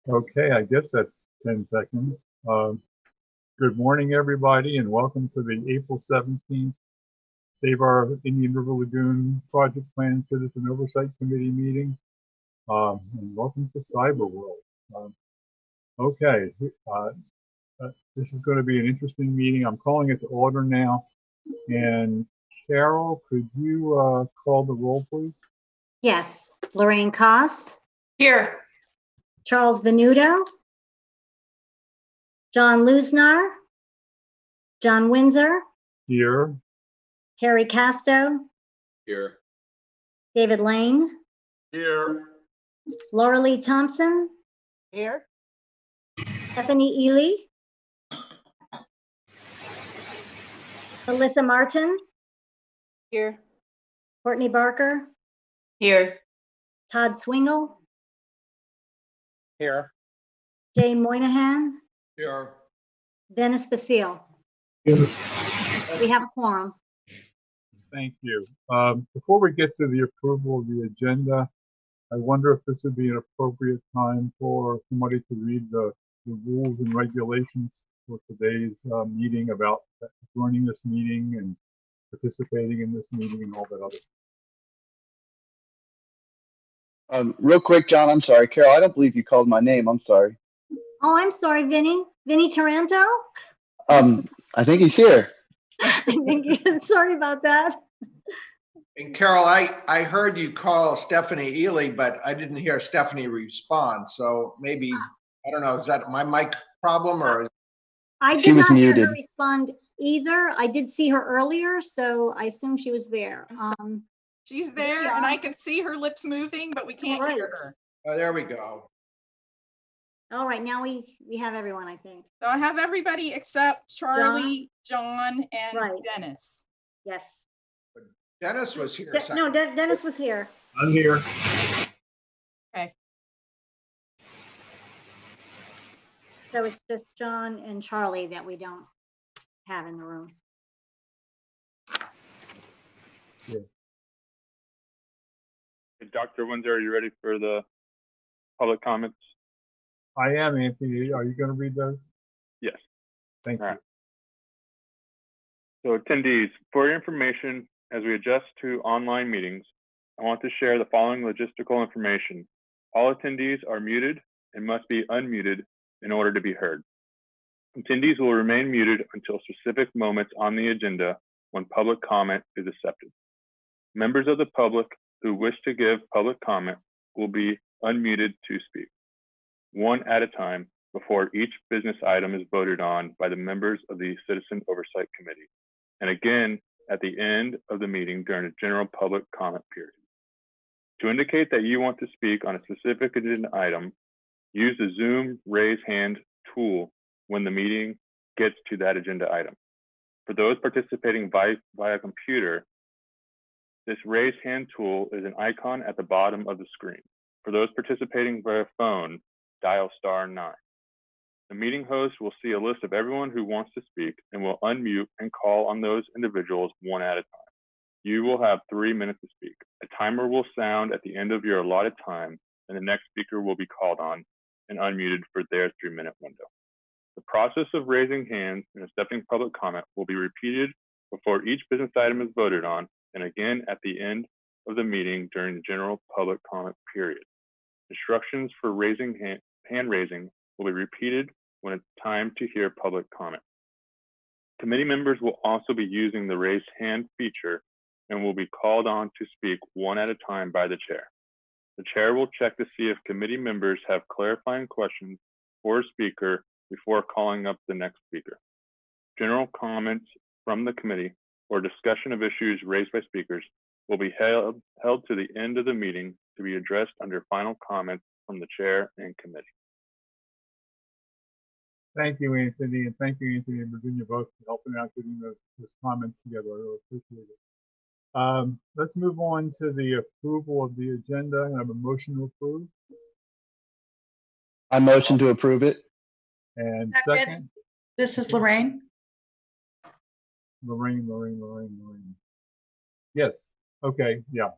Okay, I guess that's 10 seconds. Good morning, everybody, and welcome to the April 17th Save Our Indian River Lagoon Project Plan Citizen Oversight Committee meeting. And welcome to Cyber World. Okay, this is going to be an interesting meeting. I'm calling it to order now. And Carol, could you call the roll, please? Yes. Lorraine Koss. Here. Charles Venuto. John Lusnar. John Windsor. Here. Terry Casto. Here. David Lane. Here. Laura Lee Thompson. Here. Stephanie Ely. Melissa Martin. Here. Courtney Barker. Here. Todd Swingle. Here. Jay Moynihan. Here. Dennis Basile. Here. We have a quorum. Thank you. Before we get to the approval of the agenda, I wonder if this would be an appropriate time for somebody to read the rules and regulations for today's meeting about joining this meeting and participating in this meeting and all that other stuff. Real quick, John, I'm sorry. Carol, I don't believe you called my name. I'm sorry. Oh, I'm sorry, Vinny. Vinny Taranto? I think he's here. Sorry about that. And Carol, I heard you call Stephanie Ely, but I didn't hear Stephanie respond. So maybe, I don't know, is that my mic problem or? I did not hear her respond either. I did see her earlier, so I assume she was there. She's there, and I can see her lips moving, but we can't hear her. Oh, there we go. All right, now we have everyone, I think. So I have everybody except Charlie, John, and Dennis. Yes. Dennis was here. No, Dennis was here. I'm here. Okay. So it's just John and Charlie that we don't have in the room. Yes. Dr. Windsor, are you ready for the public comments? I am, Anthony. Are you going to read those? Yes. Thank you. So attendees, for your information, as we adjust to online meetings, I want to share the following logistical information. All attendees are muted and must be unmuted in order to be heard. Attendees will remain muted until specific moments on the agenda when public comment is accepted. Members of the public who wish to give public comment will be unmuted to speak, one at a time, before each business item is voted on by the members of the Citizen Oversight Committee, and again at the end of the meeting during a general public comment period. To indicate that you want to speak on a specific agenda item, use the Zoom raise hand tool when the meeting gets to that agenda item. For those participating via computer, this raise hand tool is an icon at the bottom of the screen. For those participating via phone, dial *9. The meeting host will see a list of everyone who wants to speak and will unmute and call on those individuals one at a time. You will have 3 minutes to speak. A timer will sound at the end of your allotted time, and the next speaker will be called on and unmuted for their 3-minute window. The process of raising hands and accepting public comment will be repeated before each business item is voted on, and again at the end of the meeting during the general public comment period. Instructions for hand raising will be repeated when it's time to hear public comment. Committee members will also be using the raise hand feature and will be called on to speak one at a time by the chair. The chair will check to see if committee members have clarifying questions for a speaker before calling up the next speaker. General comments from the committee or discussion of issues raised by speakers will be held to the end of the meeting to be addressed under final comments from the chair and committee. Thank you, Anthony, and thank you, Anthony and Virginia, both for helping out getting those comments together. I really appreciate it. Let's move on to the approval of the agenda. I have a motion to approve. I motion to approve it. And second? This is Lorraine. Lorraine. Yes. Okay. Yeah.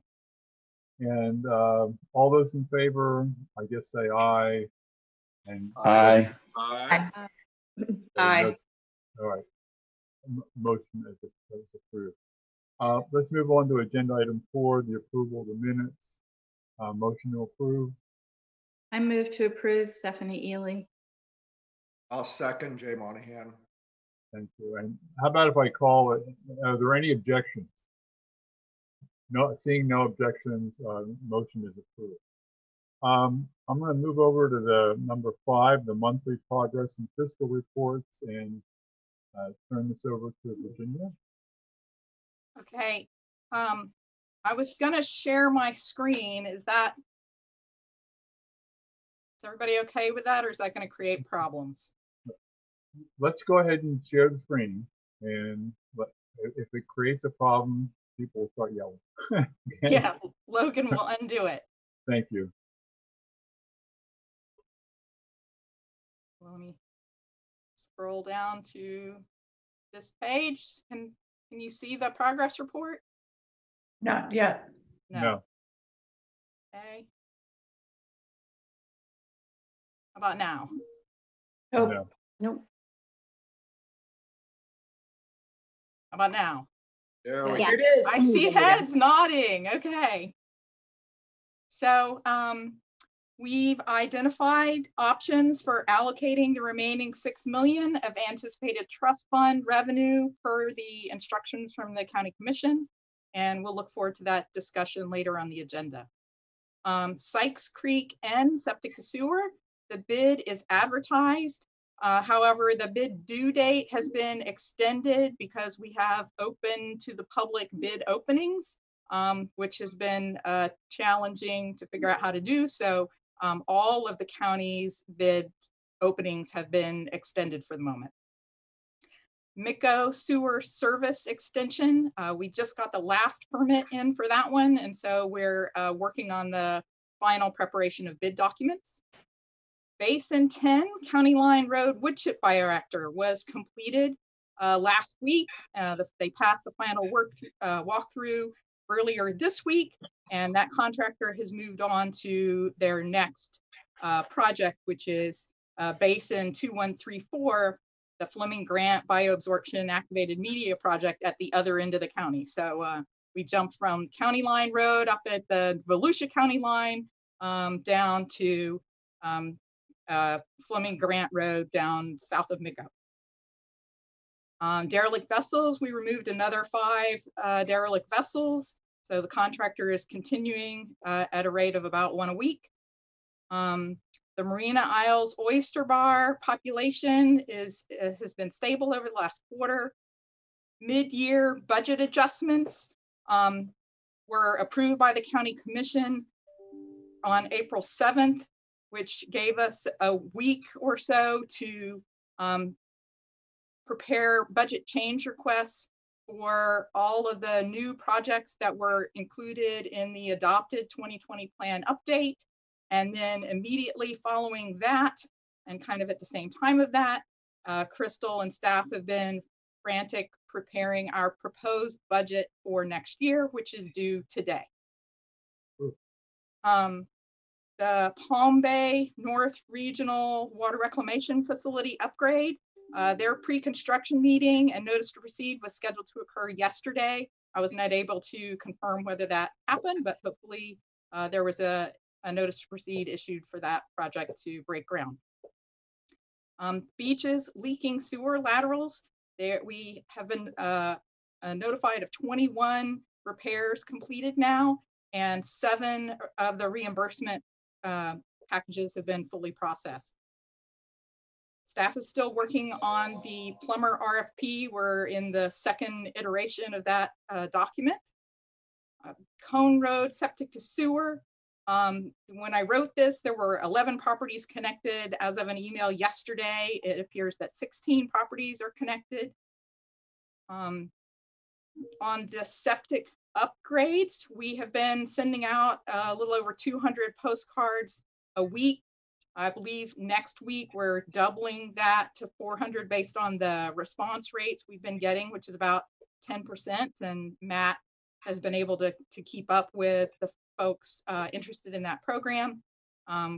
And all those in favor, I guess say aye. And Aye. Aye. Aye. All right. Motion is approved. Let's move on to agenda item 4, the approval of the minutes. Motion to approve. I move to approve Stephanie Ely. I'll second Jay Monahan. Thank you. And how about if I call it, are there any objections? No, seeing no objections, motion is approved. I'm going to move over to the number 5, the monthly progress and fiscal reports, and turn this over to Virginia. Okay. I was gonna share my screen. Is everybody okay with that, or is that going to create problems? Let's go ahead and share the screen, and if it creates a problem, people will start yelling. Okay? Yeah, Logan will undo it. Thank you. Let me scroll down to this page. Can you see the progress report? Not yet. No. Okay. How about now? Nope. No. Nope. How about now? There Yeah. we Here it is. I see heads nodding. Okay. So we've identified options for allocating the remaining $6 million of anticipated trust fund revenue per the instructions from the county commission. And we'll look forward to that discussion later on the agenda. Sykes Creek and septic to sewer, the bid is advertised. However, the bid due date has been extended because we have open to the public bid openings, which has been challenging to figure out how to do. So all of the county's bid openings have been extended for the moment. Miko sewer service extension. We just got the last permit in for that one. And so we're working on the final preparation of bid documents. Basin 10 County Line Road wood chip bioreactor was completed last week. They passed the final walkthrough earlier this week, and that contractor has moved on to their next project, which is Basin 2134, the Fleming Grant Bioabsorption Activated Media Project at the other end of the county. So we jumped from County Line Road up at the Volusia County line down to Fleming Grant Road down south of Miko. Derelict vessels, we removed another 5 derelict vessels. So the contractor is continuing at a rate of about 1 a week. The Marina Isles Oyster Bar population has been stable over the last quarter. Mid-year budget adjustments were approved by the county commission on April 7th, which gave us a week or so to prepare budget change requests for all of the new projects that were included in the adopted 2020 plan update. And then immediately following that, and kind of at the same time of that, Crystal and staff have been frantic preparing our proposed budget for next year, which is due today. The Palm Bay North Regional Water Reclamation Facility upgrade, their pre-construction meeting and notice to proceed was scheduled to occur yesterday. I was not able to confirm whether that happened, but hopefully there was a notice to proceed issued for that project to break ground. Beaches leaking sewer laterals. We have been notified of 21 repairs completed now, and 7 of the reimbursement packages have been fully processed. Staff is still working on the plumber RFP. We're in the 2nd iteration of that document. Cone Road septic to sewer. When I wrote this, there were 11 properties connected. As of an email yesterday, it appears that 16 properties are connected. On the septic upgrades, we have been sending out a little over 200 postcards a week. I believe next week we're doubling that to 400 based on the response rates we've been getting, which is about 10%. And Matt has been able to keep up with the folks interested in that program.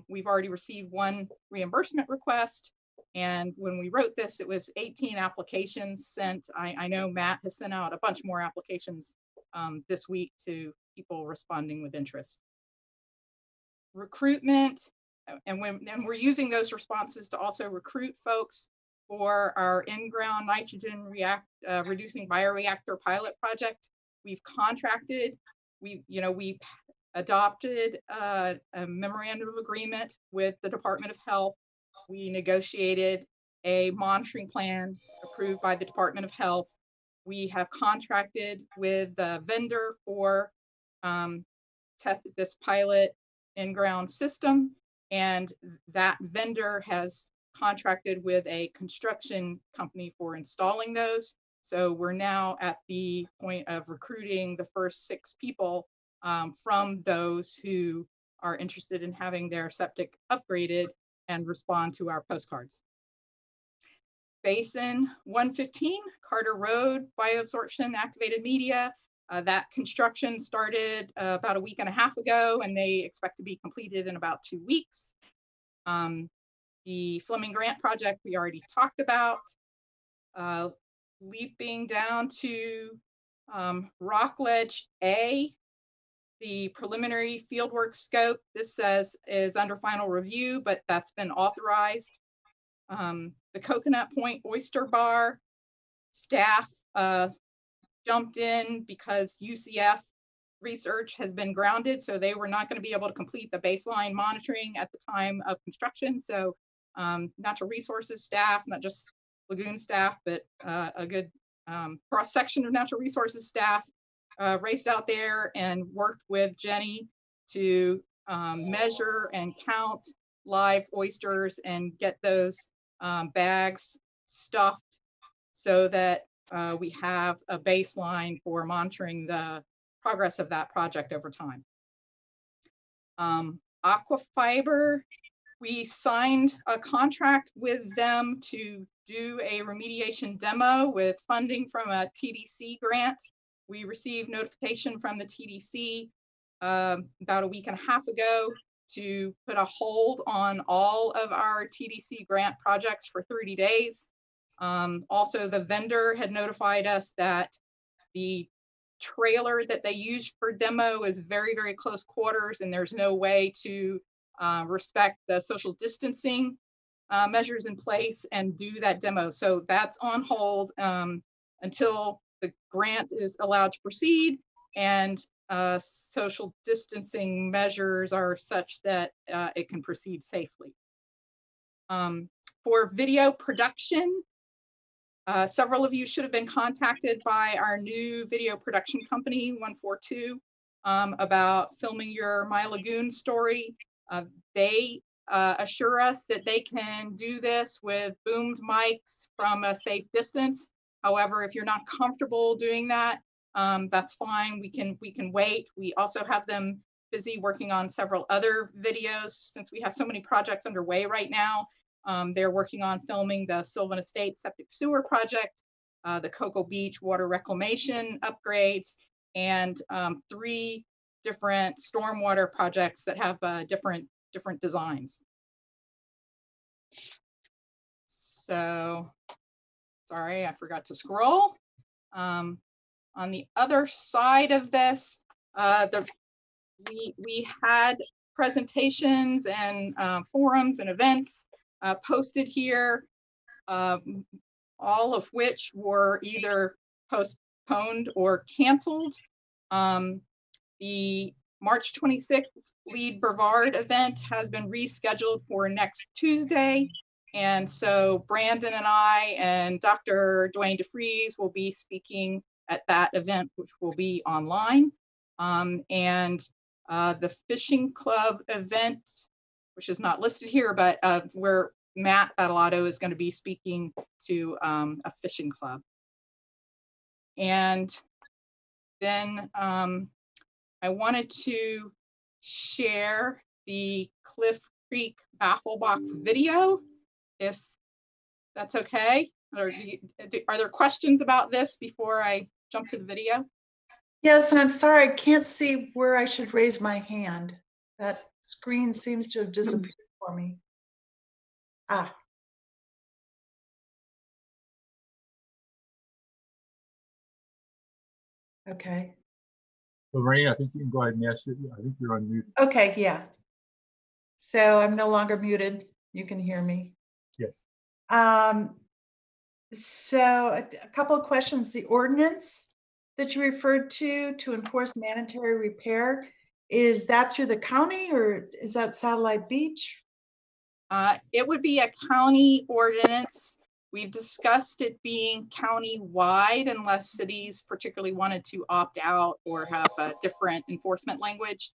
We've already received one reimbursement request. And when we wrote this, it was 18 applications sent. I know Matt has sent out a bunch more applications this week to people responding with interest. Recruitment, and we're using those responses to also recruit folks for our in-ground nitrogen reducing bioreactor pilot project. We've contracted, we adopted a memorandum of agreement with the Department of Health. We negotiated a monitoring plan approved by the Department of Health. We have contracted with the vendor for test this pilot in-ground system, and that vendor has contracted with a construction company for installing those. So we're now at the point of recruiting the first 6 people from those who are interested in having their septic upgraded and respond to our postcards. Basin 115, Carter Road, bioabsorption activated media. That construction started about a week and a half ago, and they expect to be completed in about 2 weeks. The Fleming Grant project we already talked about. Leaping down to Rockledge A, the preliminary fieldwork scope, this says is under final review, but that's been authorized. The Coconut Point Oyster Bar, staff jumped in because UCF research has been grounded, so they were not going to be able to complete the baseline monitoring at the time of construction. So natural resources staff, not just Lagoon staff, but a good cross-section of natural resources staff raced out there and worked with Jenny to measure and count live oysters and get those bags stuffed so that we have a baseline for monitoring the progress of that project over time. Aquafiber, we signed a contract with them to do a remediation demo with funding from a TDC grant. We received notification from the TDC about a week and a half ago to put a hold on all of our TDC grant projects for 30 days. Also, the vendor had notified us that the trailer that they used for demo is very, very close quarters, and there's no way to respect the social distancing measures in place and do that demo. So that's on hold until the grant is allowed to proceed and social distancing measures are such that it can proceed safely. For video production, several of you should have been contacted by our new video production company, 142, about filming your My Lagoon story. They assure us that they can do this with boomed mics from a safe distance. However, if you're not comfortable doing that, that's fine. We can wait. We also have them busy working on several other videos since we have so many projects underway right now. They're working on filming the Sylvan Estates septic sewer project, the Cocoa Beach water reclamation upgrades, and 3 different stormwater projects that have different designs. So, sorry, I forgot to scroll. On the other side of this, we had presentations and forums and events posted here, all of which were either postponed or canceled. The March 26th Lead Brevard event has been rescheduled for next Tuesday. And so Brandon and I and Dr. Dwayne DeFries will be speaking at that event, which will be online. And the fishing club event, which is not listed here, but where Matt Battalato is going to be speaking to a fishing club. And then I wanted to share the Cliff Creek Baffle Box video, if that's okay. Or are there questions about this before I jump to the video? Yes, and I'm sorry, I can't see where I should raise my hand. That screen seems to have disappeared for me. Ah. Okay. Lorraine, I think you can go ahead and ask it. I think you're on mute. Okay, yeah. So I'm no longer muted. You can hear me. Yes. So a couple of questions. The ordinance that you referred to enforce mandatory repair, is that through the county or is that Satellite Beach? It would be a county ordinance. We've discussed it being county-wide unless cities particularly wanted to opt out or have a different enforcement language.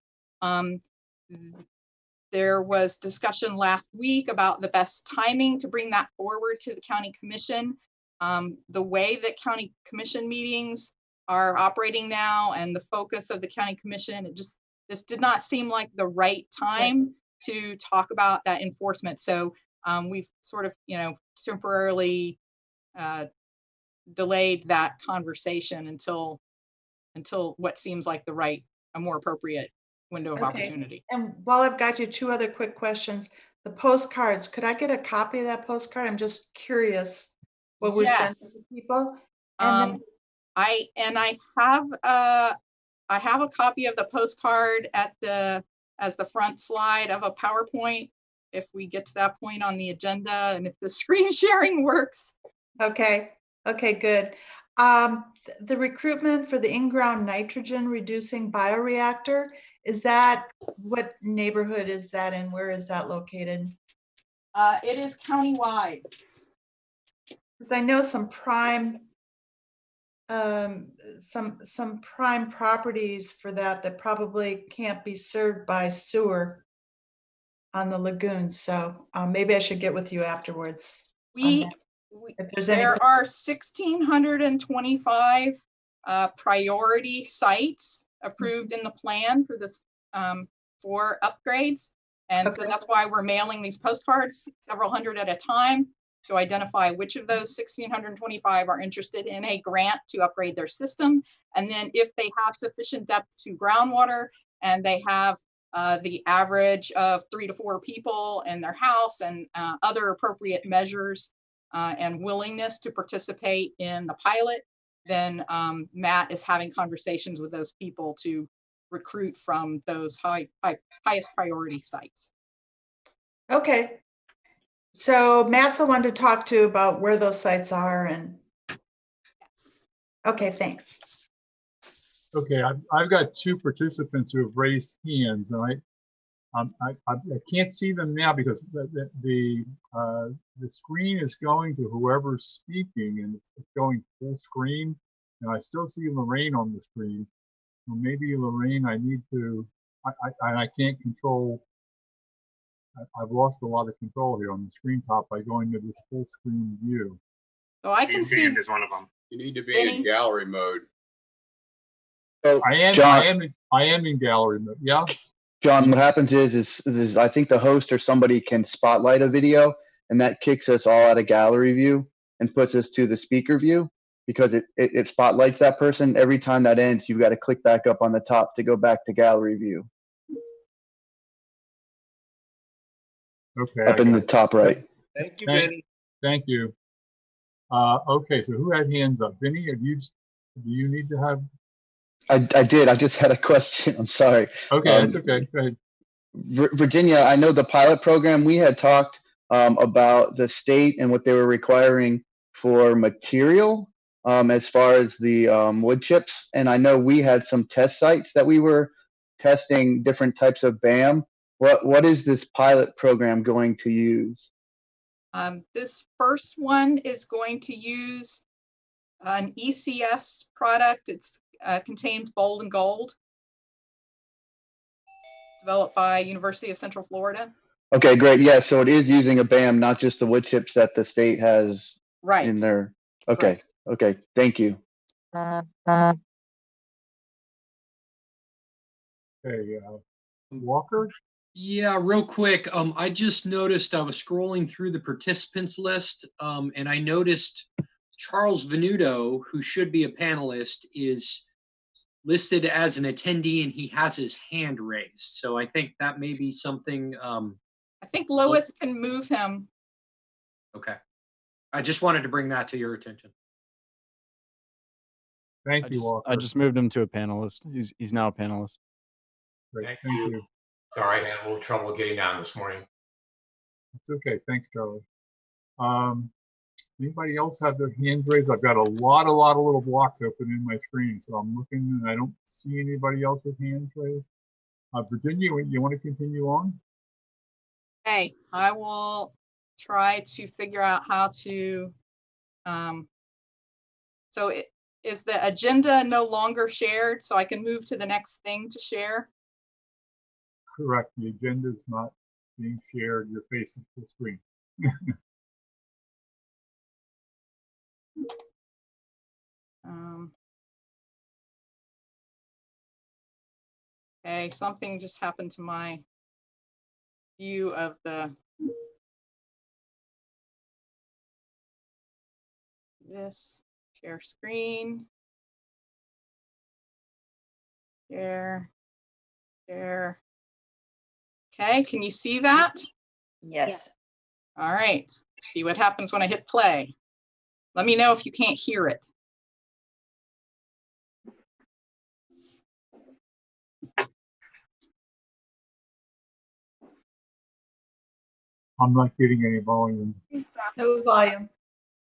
There was discussion last week about the best timing to bring that forward to the county commission. The way that county commission meetings are operating now and the focus of the county commission, this did not seem like the right time to talk about that enforcement. So we've sort of, temporarily delayed that conversation until what seems like a more appropriate window of opportunity. And while I've got you, 2 other quick questions. The postcards, could I get a copy of that postcard? I'm just curious what we're sending to people. And I have a copy of the postcard as the front slide of a PowerPoint if we get to that point on the agenda and if the screen sharing works. Okay, good. The recruitment for the in-ground nitrogen reducing bioreactor, what neighborhood is that in? Where is that located? It is countywide. Because I know some prime prime properties for that probably can't be served by sewer on the lagoon. So maybe I should get with you afterwards. There are 1,625 priority sites approved in the plan for this for upgrades. And so that's why we're mailing these postcards, several hundred at a time, to identify which of those 1,625 are interested in a grant to upgrade their system. And then if they have sufficient depth to groundwater and they have the average of 3 to 4 people in their house and other appropriate measures and willingness to participate in the pilot, then Matt is having conversations with those people to recruit from those highest priority sites. Okay. So Matt's the one to talk to about where those sites are and. Yes. Okay, thanks. Okay, I've got 2 participants who have raised hands, and I can't see them now because the screen is going to whoever's speaking, and it's going full screen, and I still see Lorraine on the screen. Well, maybe Lorraine, I can't control. I've lost a lot of control here on the screen top by going to this full screen view. So I can see. Is one of them. You need to be in gallery mode. So, I am in gallery mode. Yeah. John, what happens is I think the host or somebody can spotlight a video, and that kicks us all out of gallery view and puts us to the speaker view because it spotlights that person. Every time that ends, you've got to click back up on the top to go back to gallery view. Okay. Up in the top right. Thank you, Vinny. Thank you. Okay, so who had hands up? Vinny, do you need to have? I did. I just had a question. I'm sorry. Okay, that's okay. Go ahead. Virginia, I know the pilot program, we had talked about the state and what they were requiring for material as far as the wood chips. And I know we had some test sites that we were testing different types of BAM. What is this pilot program going to use? This first one is going to use an ECS product. It's contains bold and gold, developed by University of Central Florida. Okay, great. Yeah, so it is using a BAM, not just the wood chips that the state has in there. Okay, right. Okay, thank you. Okay, Walker? Yeah, real quick. I just noticed I was scrolling through the participants list, and I noticed Charles Venuto, who should be a panelist, is listed as an attendee and he has his hand raised. So I think that may be something. I think Lois can move him. Okay. I just wanted to bring that to your attention. Thank you, Walker. I just moved him to a panelist. He's now a panelist. Great. Thank you. Sorry, I had a little trouble getting down this morning. It's okay. Thanks, Charlie. Anybody else have their hands raised? I've got a lot of little blocks open in my screen, so I'm looking and I don't see anybody else with hands raised. Virginia, you want to continue on? Okay, I will try to figure out how to, is the agenda no longer shared so I can move to the next thing to share? Correct. The agenda is not being shared. You're facing the screen. Okay, something just happened to my view of this share screen. Share. Okay, can you see that? Yes. All right, see what happens when I hit play. Let me know if you can't hear it. I'm not getting any volume. No volume.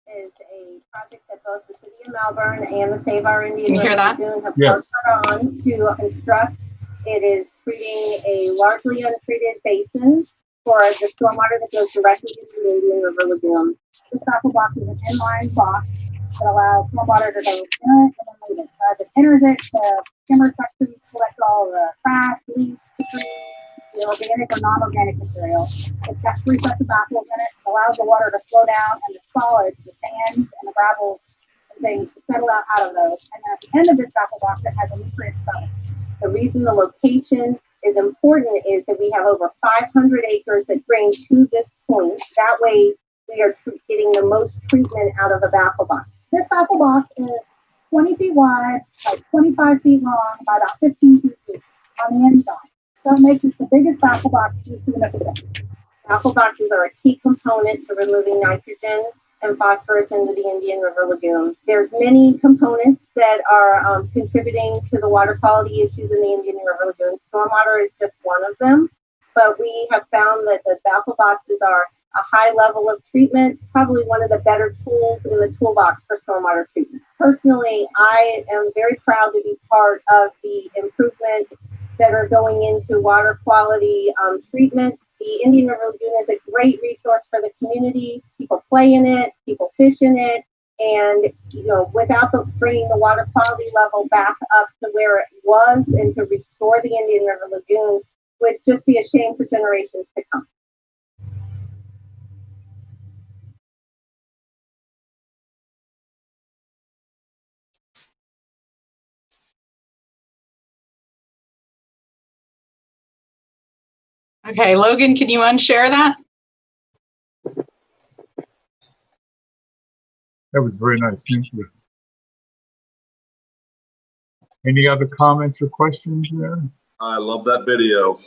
Is a project that both the City of Melbourne and the Save Our Indian Can you hear that? Lagoon have Yes. partnered on to construct. It is treating a largely untreated basin for the stormwater that goes directly into the Indian River Lagoon. This baffle box is an inline box that allows stormwater to go in it and then leave it. It enters it, the skimmer section collects all the trash, leaves, organic or non-organic material. It's got 3 sets of baffles in it. It allows the water to flow down and the solids, the sands and the gravels and things to settle out of those. And then at the end of this baffle box, it has a nutrient cell. The reason the location is important is that we have over 500 acres that drain to this point. That way, we are getting the most treatment out of a baffle box. This baffle box is 20 feet wide, like 25 feet long, by about 15 feet deep on the inside. So it makes it the biggest baffle box you've seen in the city. Baffle boxes are a key component to removing nitrogen and phosphorus into the Indian River Lagoon. There's many components that are contributing to the water quality issues in the Indian River Lagoon. Stormwater is just one of them, but we have found that the baffle boxes are a high level of treatment, probably one of the better tools in the toolbox for stormwater treatment. Personally, I am very proud to be part of the improvement that are going into water quality treatment. The Indian River Lagoon is a great resource for the community. People play in it, people fish in it, and without bringing the water quality level back up to where it was and to restore the Indian River Lagoon would just be a shame for generations to come. Okay, Logan, can you unshare that? That was very nice. Thank you. Any other comments or questions there? I love that video.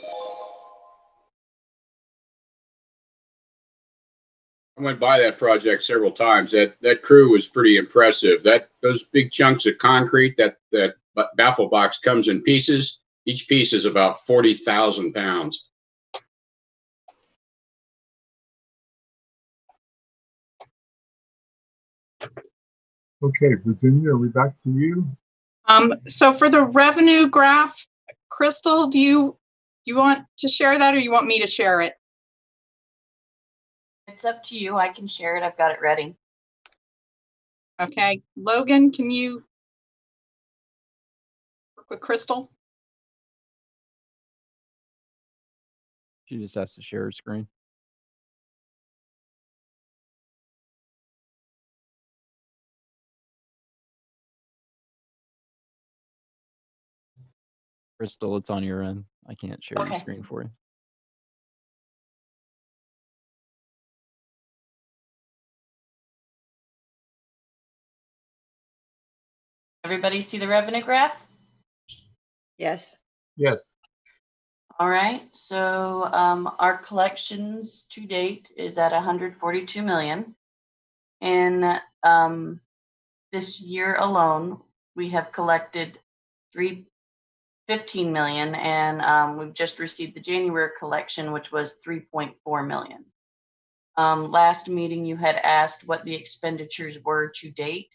I went by that project several times. That crew was pretty impressive. Those big chunks of concrete, that baffle box comes in pieces. Each piece is about 40,000 pounds. Okay, Virginia, are we back to you? So for the revenue graph, Crystal, do you want to share that or you want me to share it? It's up to you. I can share it. I've got it ready. Okay, Logan, can you work with Crystal? She just has to share her screen. Crystal, it's on your end. I can't share your screen for you. Everybody see the revenue graph? Yes. Yes. All right, so our collections to date is at 142 million. And this year alone, we have collected 15 million, and we've just received the January collection, which was 3.4 million. Last meeting, you had asked what the expenditures were to date,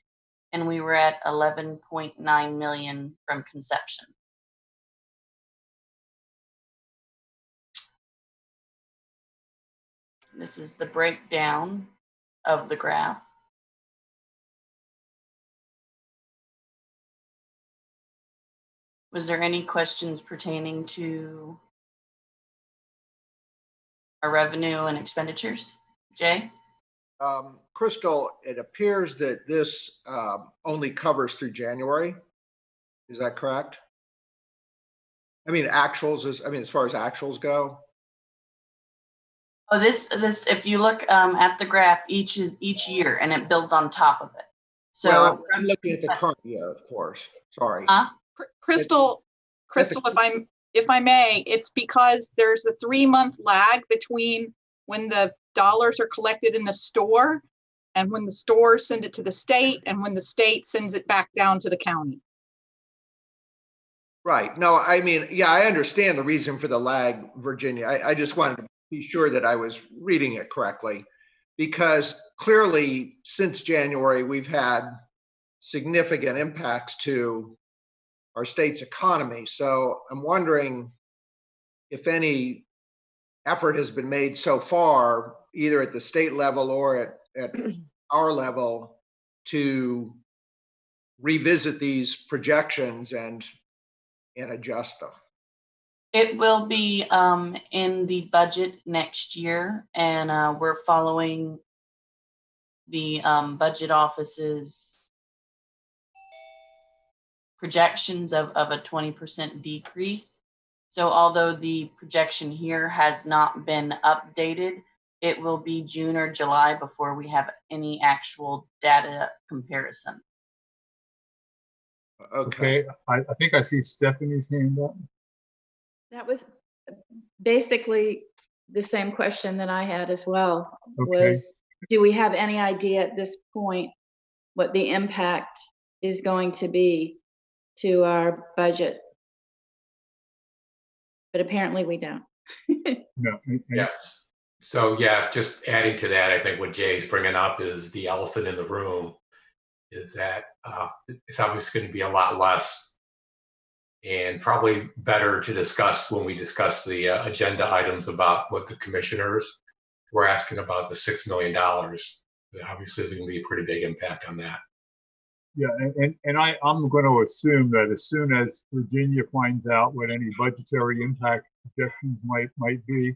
and we were at 11.9 million from conception. This is the breakdown of the graph. Was there any questions pertaining to our revenue and expenditures? Jay? Crystal, it appears that this only covers through January. Is that correct? I mean, actuals is, I mean, as far as actuals go. Oh, this, if you look at the graph, each year, and it builds on top of it. So well, I'm looking at the current year, of course. Sorry. Crystal, if I may, it's because there's a 3-month lag between when the dollars are collected in the store and when the stores send it to the state and when the state sends it back down to the county. Right. No, I mean, yeah, I understand the reason for the lag, Virginia. I just wanted to be sure that I was reading it correctly, because clearly since January, we've had significant impacts to our state's economy. So I'm wondering if any effort has been made so far, either at the state level or at our level, to revisit these projections and adjust them. it will be in the budget next year, and we're following the budget office's projections of a 20% decrease. So although the projection here has not been updated, it will be June or July before we have any actual data comparison. Okay. I think I see Stephanie's hand up. That was basically the same question that I had as well. Okay. Was, do we have any idea at this point what the impact is going to be to our budget? But apparently we don't. No. Yes. So yeah, just adding to that, I think what Jay's bringing up is the elephant in the room is that it's obviously going to be a lot less, and probably better to discuss when we discuss the agenda items about what the commissioners were asking about the $6 million. That obviously is going to be a pretty big impact on that. Yeah, and I'm going to assume that as soon as Virginia finds out what any budgetary impact projections might be,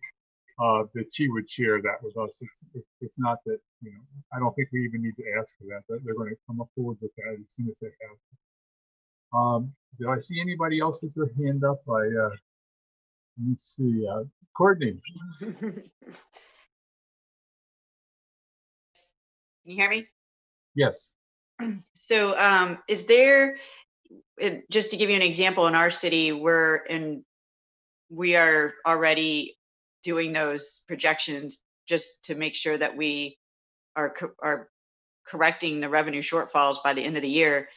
that she would share that with us. It's not that, you know, I don't think we even need to ask for that. They're going to come forward with that as soon as they have. Did I see anybody else with their hand up? Let me see, Courtney. Can you hear me? Yes. So is there, just to give you an example, in our city, we are already doing those projections just to make sure that we are correcting the revenue shortfalls by the end of the year.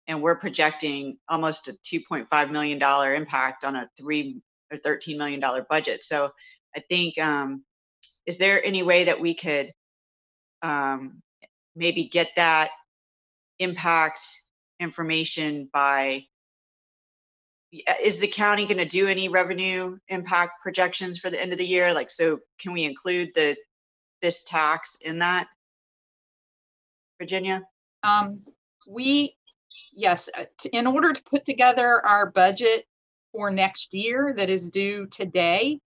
And we're projecting almost a $2.5 million impact on a $13 million budget. So I think, is there any way that we could maybe get that impact information by, is the county going to do any revenue impact projections for the end of the year? Like, so can we include this tax in that, Virginia? Yes, in order to put together our budget for next year that is due today,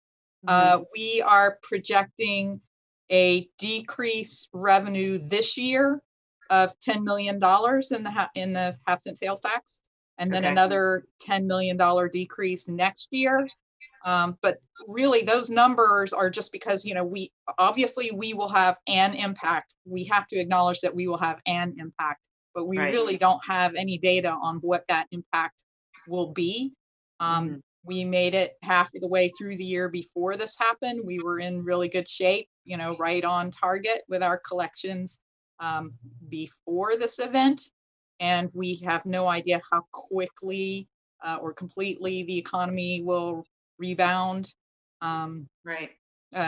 we are projecting a decrease revenue this year of $10 million in the half-cent sales tax, and then another $10 million decrease next year. But really, those numbers are just because, you know, we will have an impact. We have to acknowledge that we will have an impact, but we really don't have any data on what that impact will be. We made it half of the way through the year before this happened. We were in really good shape, you know, right on target with our collections before this event. And we have no idea how quickly or completely the economy will rebound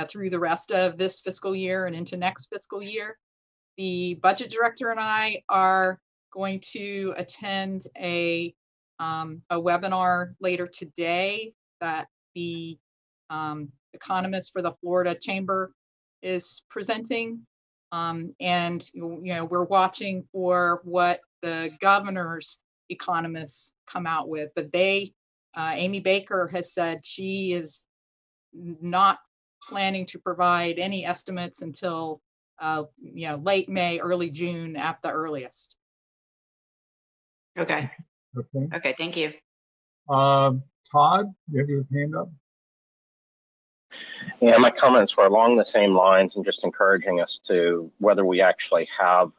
through the rest of this fiscal year and into next fiscal year. The budget director and I are going to attend a webinar later today that the economist for the Florida Chamber is presenting. And, you know, we're watching for what the governor's economists come out with, but they, Amy Baker has said she is not planning to provide any estimates until, you know, late May, early June at the earliest. Okay. Okay. Okay, thank you. Todd, you have your hand up? Yeah, my comments were along the same lines and just encouraging us to, whether we actually have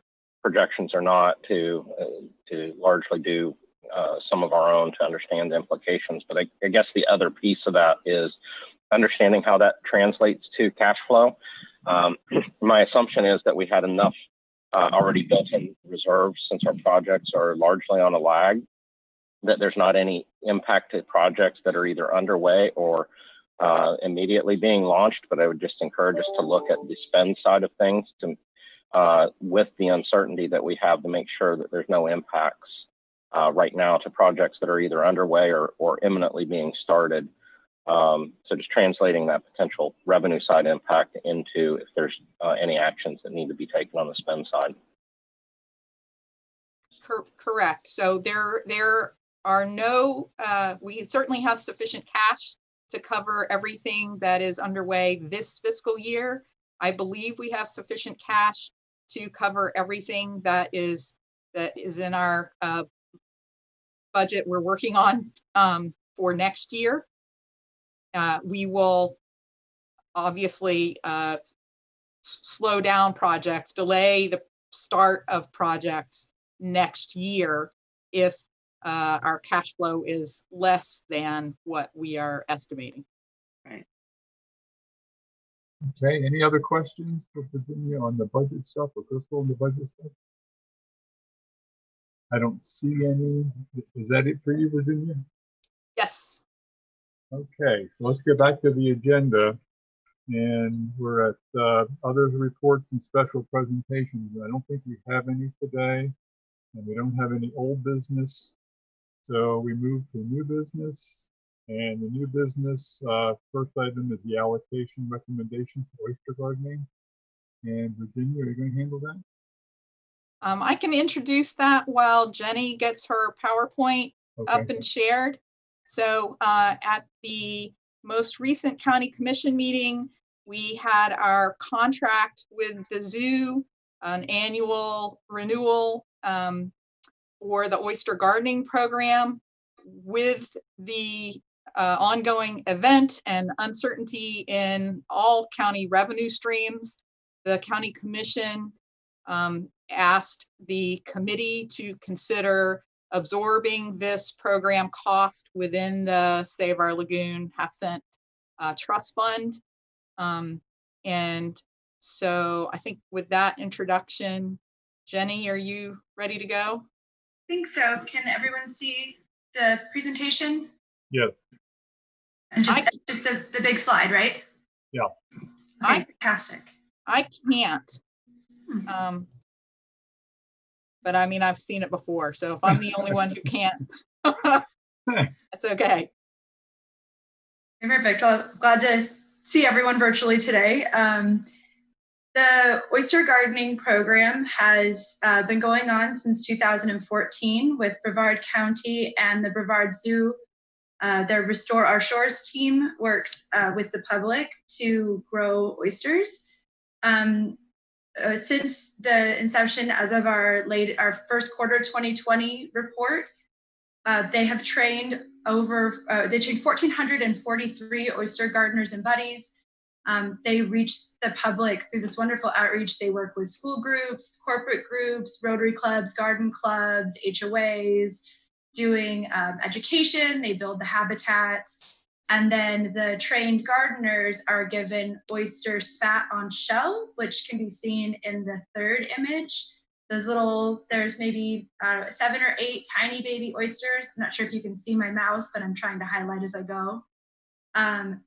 projections or not, to largely do some of our own to understand the implications. But I guess the other piece of that is understanding how that translates to cash flow. My assumption is that we had enough already built in reserves, since our projects are largely on a lag, that there's not any impacted projects that are either underway or immediately being launched. But I would just encourage us to look at the spend side of things to, with the uncertainty that we have, to make sure that there's no impacts right now to projects that are either underway or imminently being started. So just translating that potential revenue side impact into if there's any actions that need to be taken on the spend side. Correct. So there are no, we certainly have sufficient cash to cover everything that is underway this fiscal year. I believe we have sufficient cash to cover everything that is in our budget we're working on for next year. We will obviously slow down projects, delay the start of projects next year if our cash flow is less than what we are estimating. Right. Okay, any other questions for Virginia on the budget stuff or Crystal on the budget stuff? I don't see any. Is that it for you, Virginia? Yes. Okay, so let's get back to the agenda. And we're at other reports and special presentations. I don't think we have any today, and we don't have any old business. So we move to new business. And the new business, first item is the allocation recommendation for oyster gardening. And Virginia, are you going to handle that? I can introduce that while Jenny gets her PowerPoint up and shared. So at the most recent county commission meeting, we had our contract with the zoo, an annual renewal for the oyster gardening program. With the ongoing event and uncertainty in all county revenue streams, the county commission asked the committee to consider absorbing this program cost within the Save Our Lagoon half-cent trust fund. And so I think with that introduction, Jenny, are you ready to go? I think so. Can everyone see the presentation? Yes. And just the big slide, right? Yeah. Okay, fantastic. I can't. But I mean, I've seen it before. So if I'm the only one who can't, that's okay. Perfect. Well, glad to see everyone virtually today. The oyster gardening program has been going on since 2014 with Brevard County and the Brevard Zoo. Their Restore Our Shores team works with the public to grow oysters. Since the inception, as of our first quarter 2020 report, they have trained they trained 1,443 oyster gardeners and buddies. They reach the public through this wonderful outreach. They work with school groups, corporate groups, Rotary clubs, garden clubs, HOAs, doing education, they build the habitats, and then the trained gardeners are given oyster spat on shell, which can be seen in the third image. Those little, there's maybe 7 or 8 tiny baby oysters. I'm not sure if you can see my mouse, but I'm trying to highlight as I go. And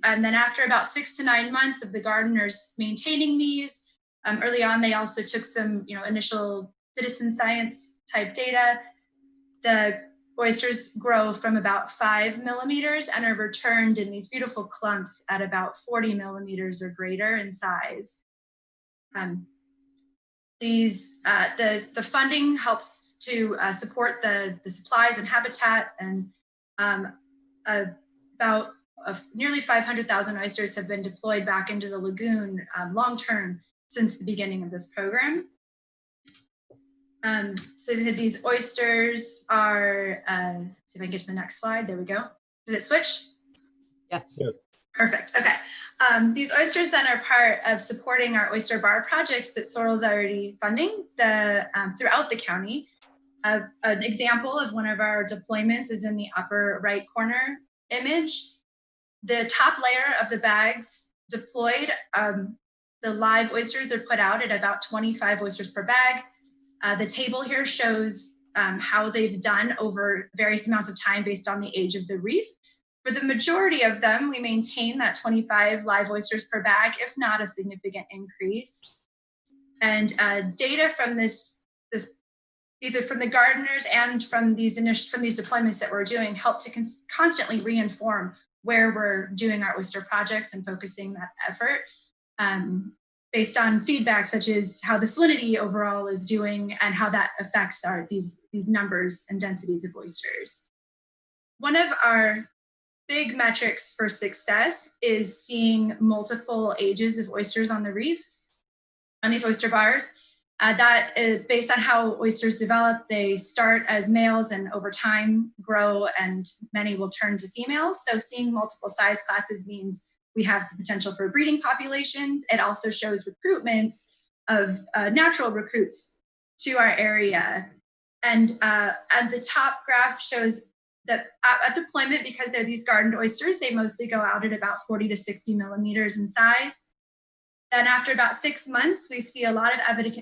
then after about 6 to 9 months of the gardeners maintaining these, early on they also took some initial citizen science type data. The oysters grow from about 5 millimeters and are returned in these beautiful clumps at about 40 millimeters or greater in size. The funding helps to support the supplies and habitat, and about nearly 500,000 oysters have been deployed back into the lagoon long-term since the beginning of this program. So these oysters are, see if I can get to the next slide. There we go. Did it switch? Yes. Yes. Perfect. Okay. These oysters then are part of supporting our oyster bar projects that Sorrel's already funding throughout the county. An example of one of our deployments is in the upper right corner image. The top layer of the bags deployed, the live oysters are put out at about 25 oysters per bag. The table here shows how they've done over various amounts of time based on the age of the reef. For the majority of them, we maintain that 25 live oysters per bag, if not a significant increase. And data from this either from the gardeners and from these deployments that we're doing help to constantly reinform where we're doing our oyster projects and focusing that effort based on feedback such as how the salinity overall is doing and how that affects these numbers and densities of oysters. One of our big metrics for success is seeing multiple ages of oysters on the reefs, on these oyster bars. That is based on how oysters develop. They start as males and over time grow, and many will turn to females. So seeing multiple size classes means we have the potential for breeding populations. It also shows recruitments of natural recruits to our area. And the top graph shows that at deployment, because they're these gardened oysters, they mostly go out at about 40 to 60 millimeters in size. Then after about 6 months, we see a lot of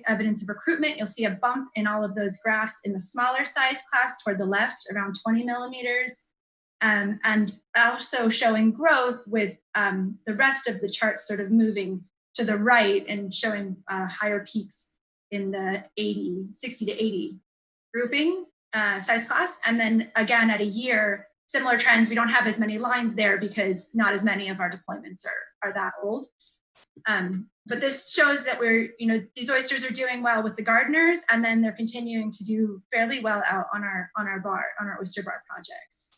evidence of recruitment. You'll see a bump in all of those graphs in the smaller size class toward the left, around 20 millimeters. And also showing growth with the rest of the chart sort of moving to the right and showing higher peaks in the 60 to 80 grouping size class. And then again, at a year, similar trends. We don't have as many lines there because not as many of our deployments are that old. But this shows that these oysters are doing well with the gardeners, and then they're continuing to do fairly well out on our oyster bar projects,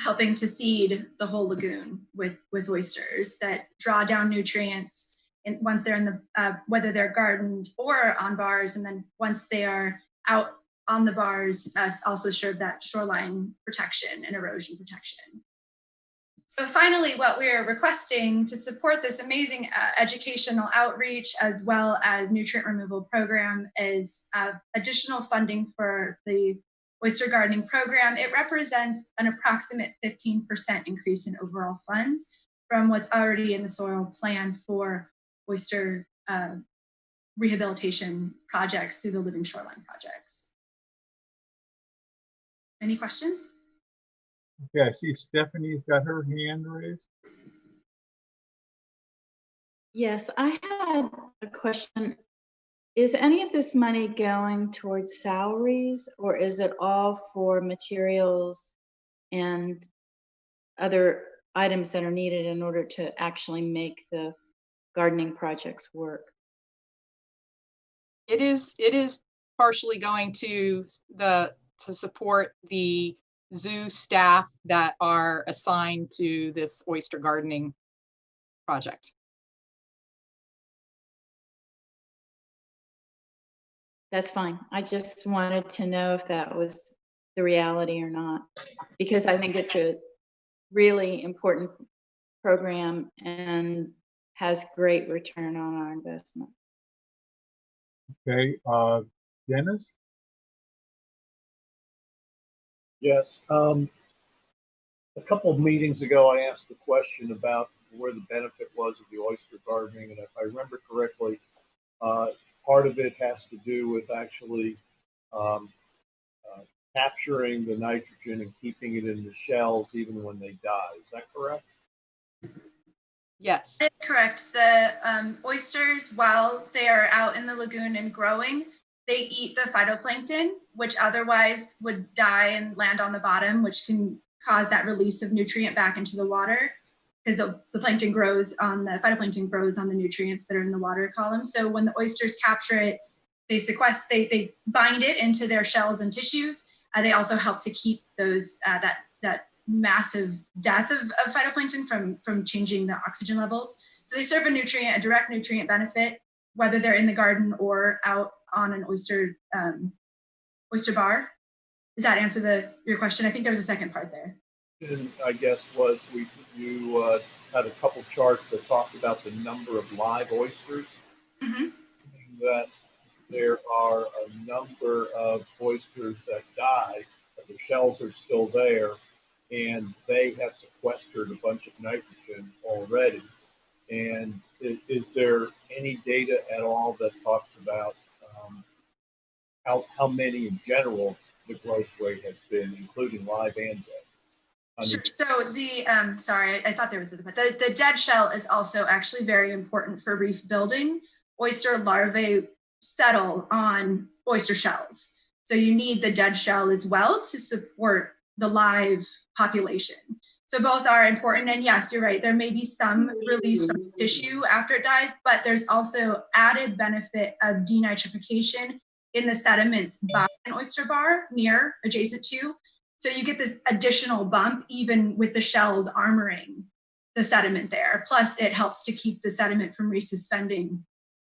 helping to seed the whole lagoon with oysters that draw down nutrients once they're in the whether they're gardened or on bars, and then once they are out on the bars, also serve that shoreline protection and erosion protection. So finally, what we're requesting to support this amazing educational outreach as well as nutrient removal program is additional funding for the oyster gardening program. It represents an approximate 15% increase in overall funds from what's already in the soil plan for oyster rehabilitation projects through the Living Shoreline projects. Any questions? Okay, I see Stephanie's got her hand raised. Yes, I had a question. Is any of this money going towards salaries, or is it all for materials and other items that are needed in order to actually make the gardening projects work? It is partially going to support the zoo staff that are assigned to this oyster gardening project. That's fine. I just wanted to know if that was the reality or not, because I think it's a really important program and has great return on our investment. Okay, Dennis? Yes. A couple of meetings ago, I asked the question about where the benefit was of the oyster gardening, and if I remember correctly, part of it has to do with actually capturing the nitrogen and keeping it in the shells even when they die. Is that correct? Yes. That's correct. The oysters, while they are out in the lagoon and growing, they eat the phytoplankton, which otherwise would die and land on the bottom, which can cause that release of nutrient back into the water, because the plankton grows on the phytoplankton grows on the nutrients that are in the water column. So when the oysters capture it, they sequester, they bind it into their shells and tissues. They also help to keep those that massive death of phytoplankton from changing the oxygen levels. So they serve a direct nutrient benefit, whether they're in the garden or out on an oyster bar. Does that answer your question? I think there was a second part there. And I guess you had a couple charts that talked about the number of live oysters. Mm-hmm. That there are a number of oysters that die, but the shells are still there, and they have sequestered a bunch of nitrogen already. And is there any data at all that talks about how many in general the growth rate has been, including live and dead? Sure. So the sorry, I thought there was the dead shell is also actually very important for reef building. Oyster larvae settle on oyster shells, so you need the dead shell as well to support the live population. So both are important, and yes, you're right. There may be some release from tissue after it dies, but there's also added benefit of denitrification in the sediments by an oyster bar adjacent to. So you get this additional bump even with the shells armoring the sediment there. Plus it helps to keep the sediment from resuspending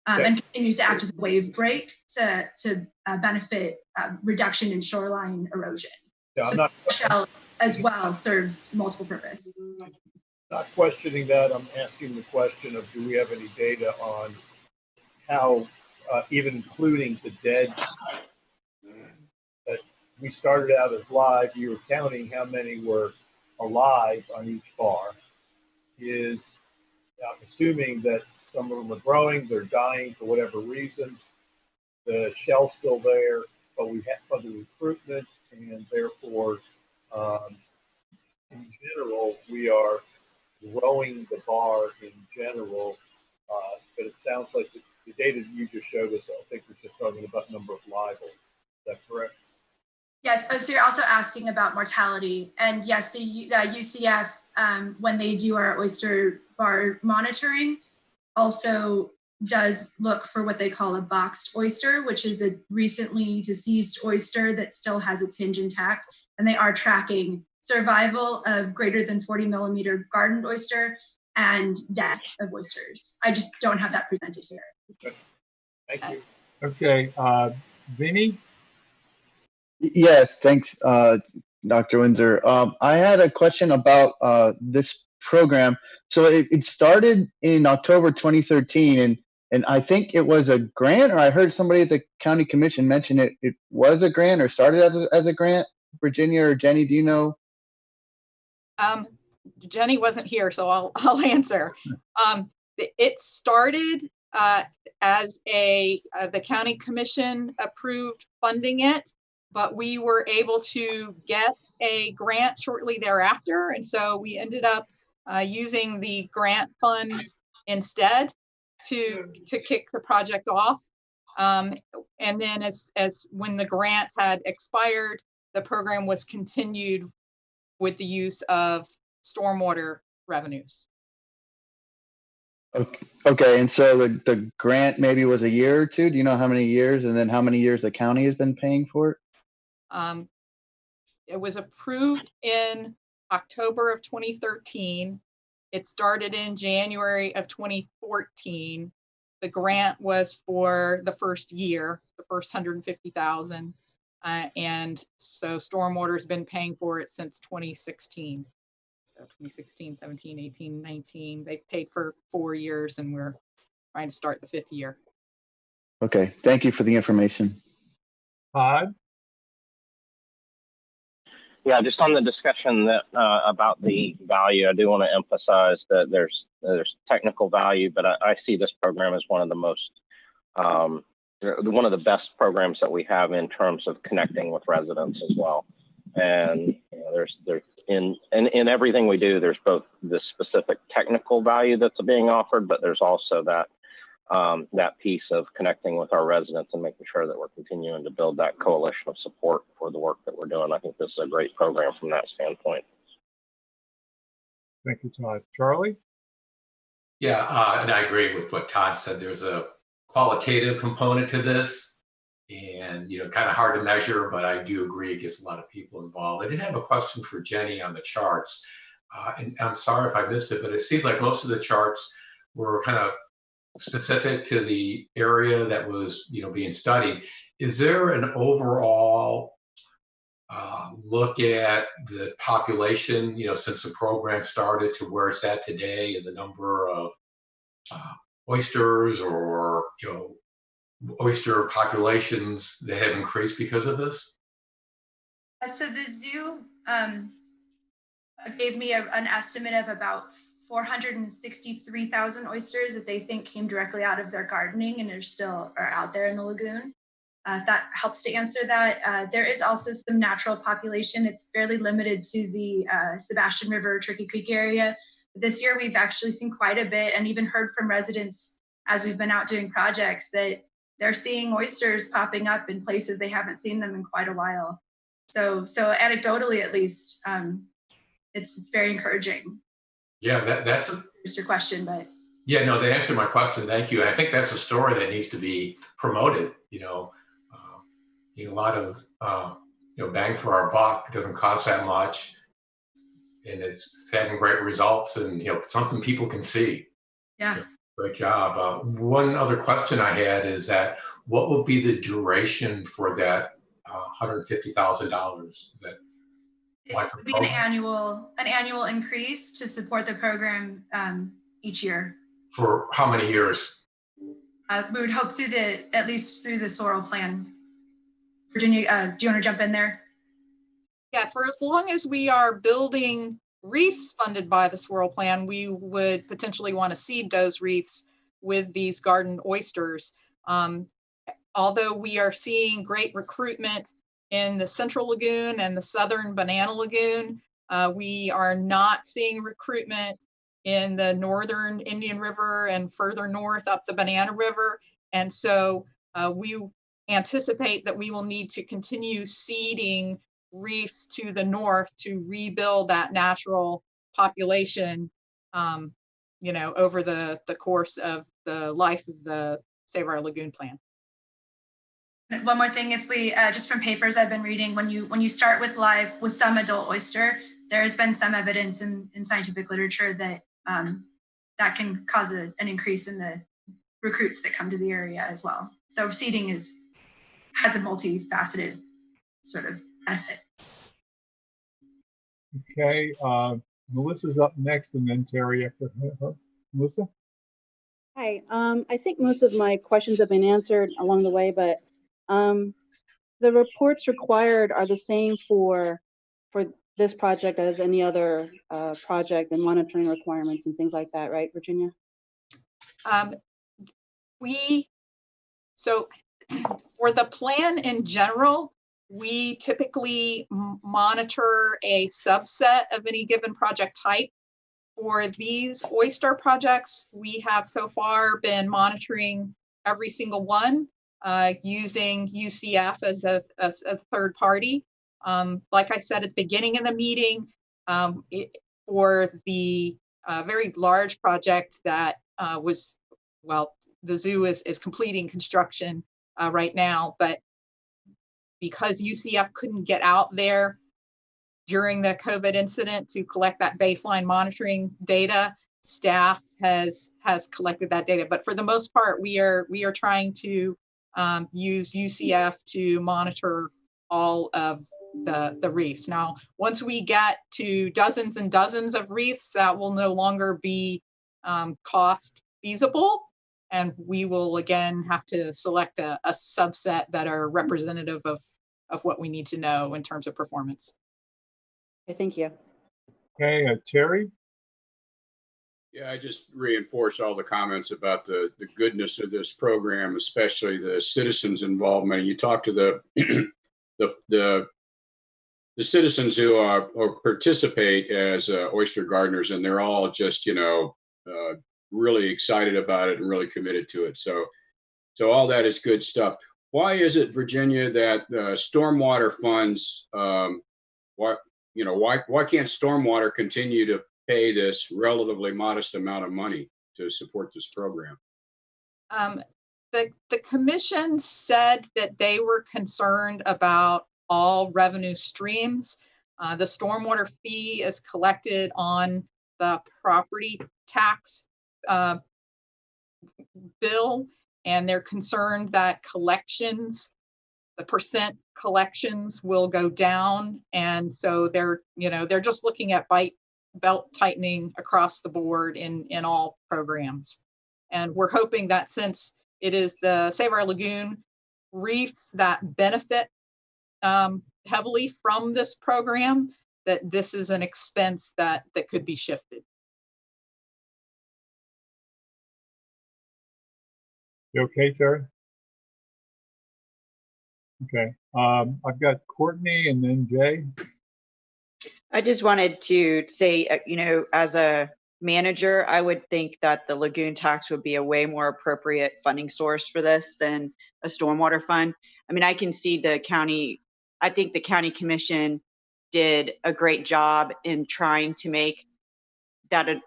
and continues to act as a wave break to benefit reduction in shoreline erosion. Yeah, so the shell as well serves multiple purpose. Not questioning that. I'm asking the question of, do we have any data on how, even including the dead, that we started out as live, you were counting how many were alive on each bar. I'm assuming that some of them are growing, they're dying for whatever reason. The shell's still there, but we have other recruitment, and therefore, in general, we are growing the bar in general. But it sounds like the data that you just showed us, I think, was just talking about number of live ones. Is that correct? Yes. Oh, so you're also asking about mortality, and yes, the UCF when they do our oyster bar monitoring, also does look for what they call a boxed oyster, which is a recently deceased oyster that still has its hinge intact. And they are tracking survival of greater than 40 millimeter gardened oyster and death of oysters. I just don't have that presented here. Okay. Thank you. Okay, Vinny? Yes, thanks, Dr. Windsor. I had a question about this program. So it started in October 2013, and I think it was a grant, or I heard somebody at the county commission mention it was a grant or started as a grant. Virginia or Jenny, do you know? Jenny wasn't here, so I'll answer. It started as the county commission approved funding it, but we were able to get a grant shortly thereafter. And so we ended up using the grant funds instead to kick the project off. And then as when the grant had expired, the program was continued with the use of stormwater revenues. Okay, and so the grant maybe was a year or two. Do you know how many years, and then how many years the county has been paying for it? It was approved in October of 2013. It started in January of 2014. The grant was for the first year, the first 150,000. And so Stormwater has been paying for it since 2016. So 2016, 17, 18, 19, they've paid for 4 years, and we're trying to start the 5th year. Okay, thank you for the information. Todd? Yeah, just on the discussion that about the value, I do want to emphasize that there's technical value, but I see this program as one of the most one of the best programs that we have in terms of connecting with residents as well. And you know, there's in everything we do, there's both the specific technical value that's being offered, but there's also that that piece of connecting with our residents and making sure that we're continuing to build that coalition of support for the work that we're doing. I think this is a great program from that standpoint. Thank you, Todd. Charlie? Yeah, and I agree with what Todd said. There's a qualitative component to this, and you know, kind of hard to measure, but I do agree it gets a lot of people involved. I did have a question for Jenny on the charts, and I'm sorry if I missed it, but it seems like most of the charts were kind of specific to the area that was, you know, being studied. Is there an overall look at the population, you know, since the program started to where it's at today, and the number of oysters or, you know, oyster populations that have increased because of this? So the zoo gave me an estimate of about 463,000 oysters that they think came directly out of their gardening and are out there in the lagoon. If that helps to answer that. There is also some natural population. It's fairly limited to the Sebastian River, Turkey Creek area. This year, we've actually seen quite a bit, and even heard from residents as we've been out doing projects that they're seeing oysters popping up in places they haven't seen them in quite a while. So anecdotally, at least, it's very encouraging. Yeah, that's your question, but yeah, no, they answered my question. Thank you. I think that's a story that needs to be promoted. You know, a lot of you know, bang for our buck. It doesn't cost that much, and it's having great results, and you know, something people can see. Yeah. Great job. One other question I had is that what will be the duration for that $150,000? Is that it would be an annual increase to support the program each year. For how many years? We would hope at least through the Sorrel plan. Virginia, do you want to jump in there? Yeah, for as long as we are building reefs funded by the Swirl Plan, we would potentially want to seed those reefs with these garden oysters. Although we are seeing great recruitment in the Central Lagoon and the Southern Banana Lagoon, we are not seeing recruitment in the Northern Indian River and further north up the Banana River. And so we anticipate that we will need to continue seeding reefs to the north to rebuild that natural population, you know, over the course of the life of the Save Our Lagoon plan. One more thing, if we just from papers I've been reading, when you start with live with some adult oyster, there has been some evidence in scientific literature that that can cause an increase in the recruits that come to the area as well. So seeding has a multifaceted sort of benefit. Okay, Melissa's up next, and then Terry after her. Melissa? Hi, I think most of my questions have been answered along the way, but the reports required are the same for this project as any other project, and monitoring requirements and things like that, right, Virginia? So for the plan in general, we typically monitor a subset of any given project type. For these oyster projects, we have so far been monitoring every single one using UCF as a third party. Like I said at the beginning of the meeting, for the very large project that the zoo is completing construction right now, but because UCF couldn't get out there during the COVID incident to collect that baseline monitoring data, staff has collected that data. But for the most part, we are trying to use UCF to monitor all of the reefs. Now, once we get to dozens and dozens of reefs, that will no longer be cost feasible. And we will again have to select a subset that are representative of what we need to know in terms of performance. Okay, thank you. Okay, Terry? Yeah, I just reinforce all the comments about the goodness of this program, especially the citizens' involvement. You talk to the the citizens who are or participate as oyster gardeners, and they're all just really excited about it and really committed to it. So all that is good stuff. Why is it, Virginia, that stormwater funds? Why can't stormwater continue to pay this relatively modest amount of money to support this program? The commission said that they were concerned about all revenue streams. The stormwater fee is collected on the property tax bill, and they're concerned that collections, the percent collections will go down. And so they're just looking at belt tightening across the board in all programs. And we're hoping that since it is the Save Our Lagoon reefs that benefit heavily from this program, that this is an expense that could be shifted. You okay, Terry? Okay. I've got Courtney and then Jay. I just wanted to say, as a manager, I would think that the lagoon tax would be a way more appropriate funding source for this than a stormwater fund. I mean, I can see I think the county commission did a great job in trying to make that, the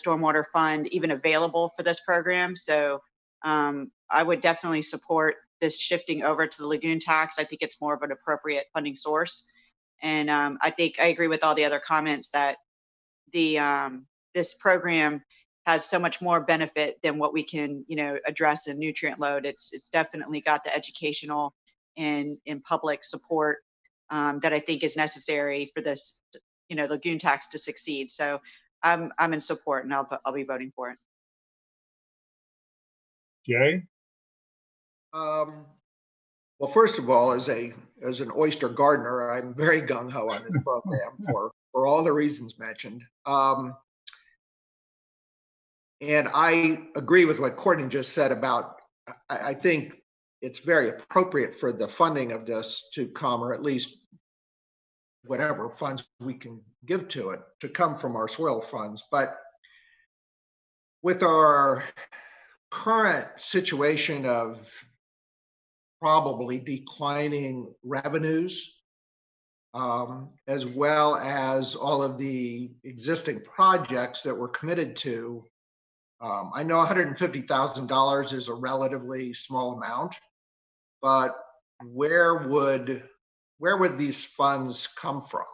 stormwater fund even available for this program. So I would definitely support this shifting over to the lagoon tax. I think it's more of an appropriate funding source. And I think I agree with all the other comments that this program has so much more benefit than what we can, address in nutrient load. It's definitely got the educational and public support that I think is necessary for this, lagoon tax to succeed. So I'm in support, and I'll be voting for it. Jay? Well, first of all, as an oyster gardener, I'm very gung-ho on this program for all the reasons mentioned. And I agree with what Courtney just said about, I think it's very appropriate for the funding of this to come, or at least whatever funds we can give to it, to come from our soil funds. But with our current situation of probably declining revenues, as well as all of the existing projects that we're committed to, I know $150,000 is a relatively small amount, but where would these funds come from?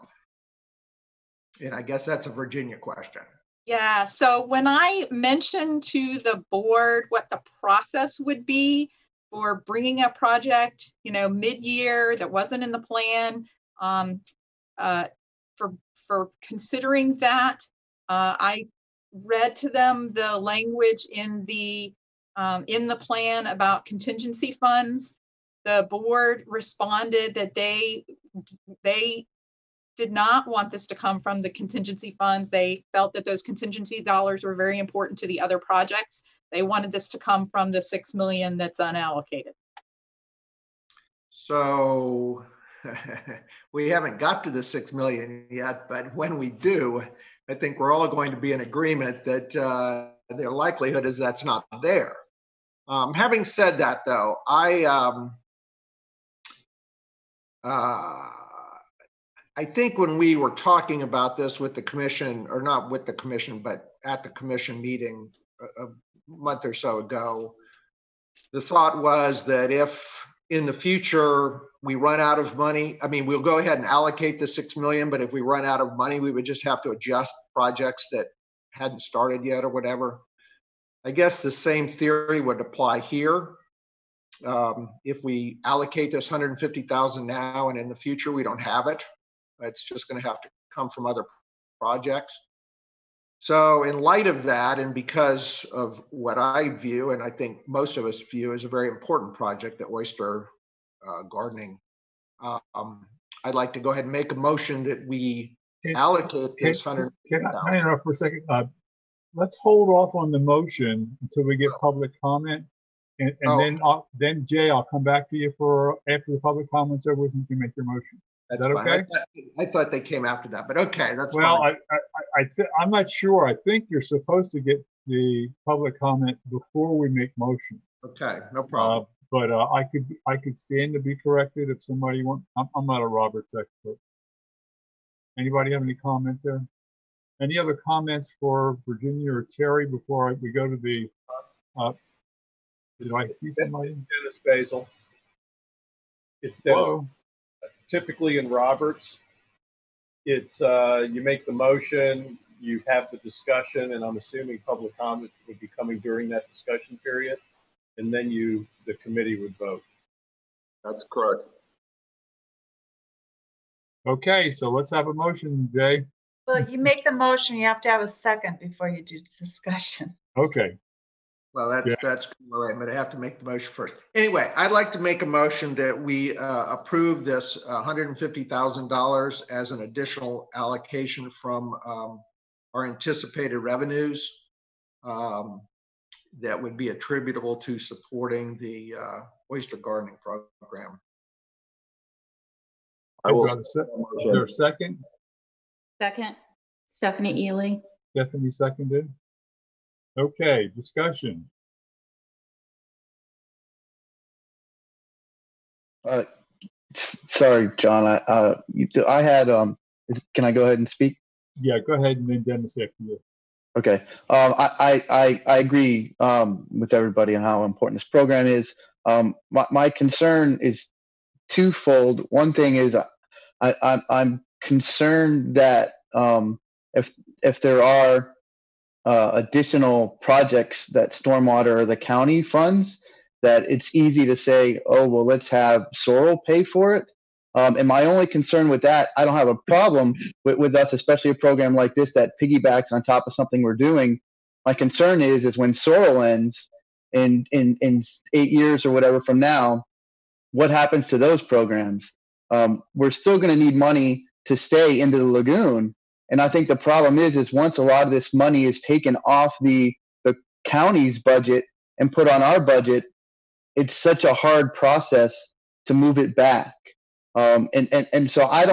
And I guess that's a Virginia question. Yeah, so when I mentioned to the board what the process would be for bringing a project, mid-year that wasn't in the plan, for considering that, I read to them the language in the plan about contingency funds. The board responded that they did not want this to come from the contingency funds. They felt that those contingency dollars were very important to the other projects. They wanted this to come from the $6 million that's unallocated. So we haven't got to the 6 million yet, but when we do, I think we're all going to be in agreement that the likelihood is that's not there. Having said that, though, I think when we were talking about this with the commission, or not with the commission, but at the commission meeting a month or so ago, the thought was that if in the future we run out of money, I mean, we'll go ahead and allocate the 6 million, but if we run out of money, we would just have to adjust projects that hadn't started yet or whatever. I guess the same theory would apply here. If we allocate this 150,000 now and in the future we don't have it, it's just going to have to come from other projects. So in light of that, and because of what I view, and I think most of us view as a very important project, that oyster gardening, I'd like to go ahead and make a motion that we Allocate is Can 150,000. I interrupt for a second? Let's hold off on the motion until we get public comment. And then Jay, I'll come back to you for after the public comments over, you can make your motion. That's Is that fine. okay? I thought they came after that, but okay, that's well, fine. I'm not sure. I think you're supposed to get the public comment before we make motions. Okay, no problem. But I could stand to be corrected if somebody wants. I'm not a Roberts expert. Anybody have any comment there? Any other comments for Virginia or Terry before we go to the? Did I see somebody? Dennis Basil. It's Dennis. Typically in Roberts, it's you make the motion, you have the discussion, and I'm assuming public comment would be coming during that discussion period, and then the committee would vote. That's correct. Okay, so let's have a motion, Jay. Well, you make the motion, you have to have a second before you do discussion. Okay. Well, that's all right, but I have to make the motion first. Anyway, I'd like to make a motion that we approve this $150,000 as an additional allocation from our anticipated revenues that would be attributable to supporting the oyster gardening program. I will. Is there a second? Second. Stephanie Ely. Stephanie seconded. Okay, discussion. Sorry, John. I had. Can I go ahead and speak? Yeah, go ahead, and then Dennis after you. Okay. I agree with everybody on how important this program is. My concern is twofold. One thing is I'm concerned that if there are additional projects that stormwater or the county funds, that it's easy to say, oh, well, let's have Sorrel pay for it. And my only concern with that, I don't have a problem with us, especially a program like this that piggybacks on top of something we're doing. My concern is when Sorrel ends in 8 years or whatever from now, what happens to those programs? We're still going to need money to stay into the lagoon. And I think the problem is once a lot of this money is taken off the county's budget and put on our budget, it's such a hard process to move it back. And so I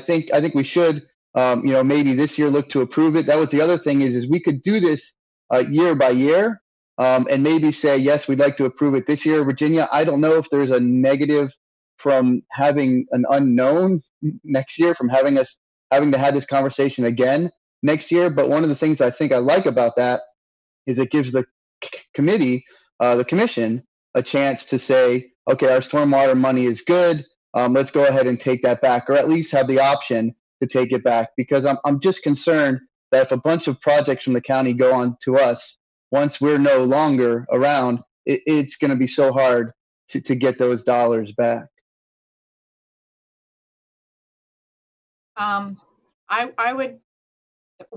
think we should, maybe this year look to approve it. That was the other thing is we could do this year by year and maybe say, yes, we'd like to approve it this year. Virginia, I don't know if there's a negative from having an unknown next year, from having to have this conversation again next year. But one of the things I think I like about that is it gives the committee, the commission, a chance to say, okay, our stormwater money is good. Let's go ahead and take that back, or at least have the option to take it back. Because I'm just concerned that if a bunch of projects from the county go on to us, once we're no longer around, it's going to be so hard to get those dollars back.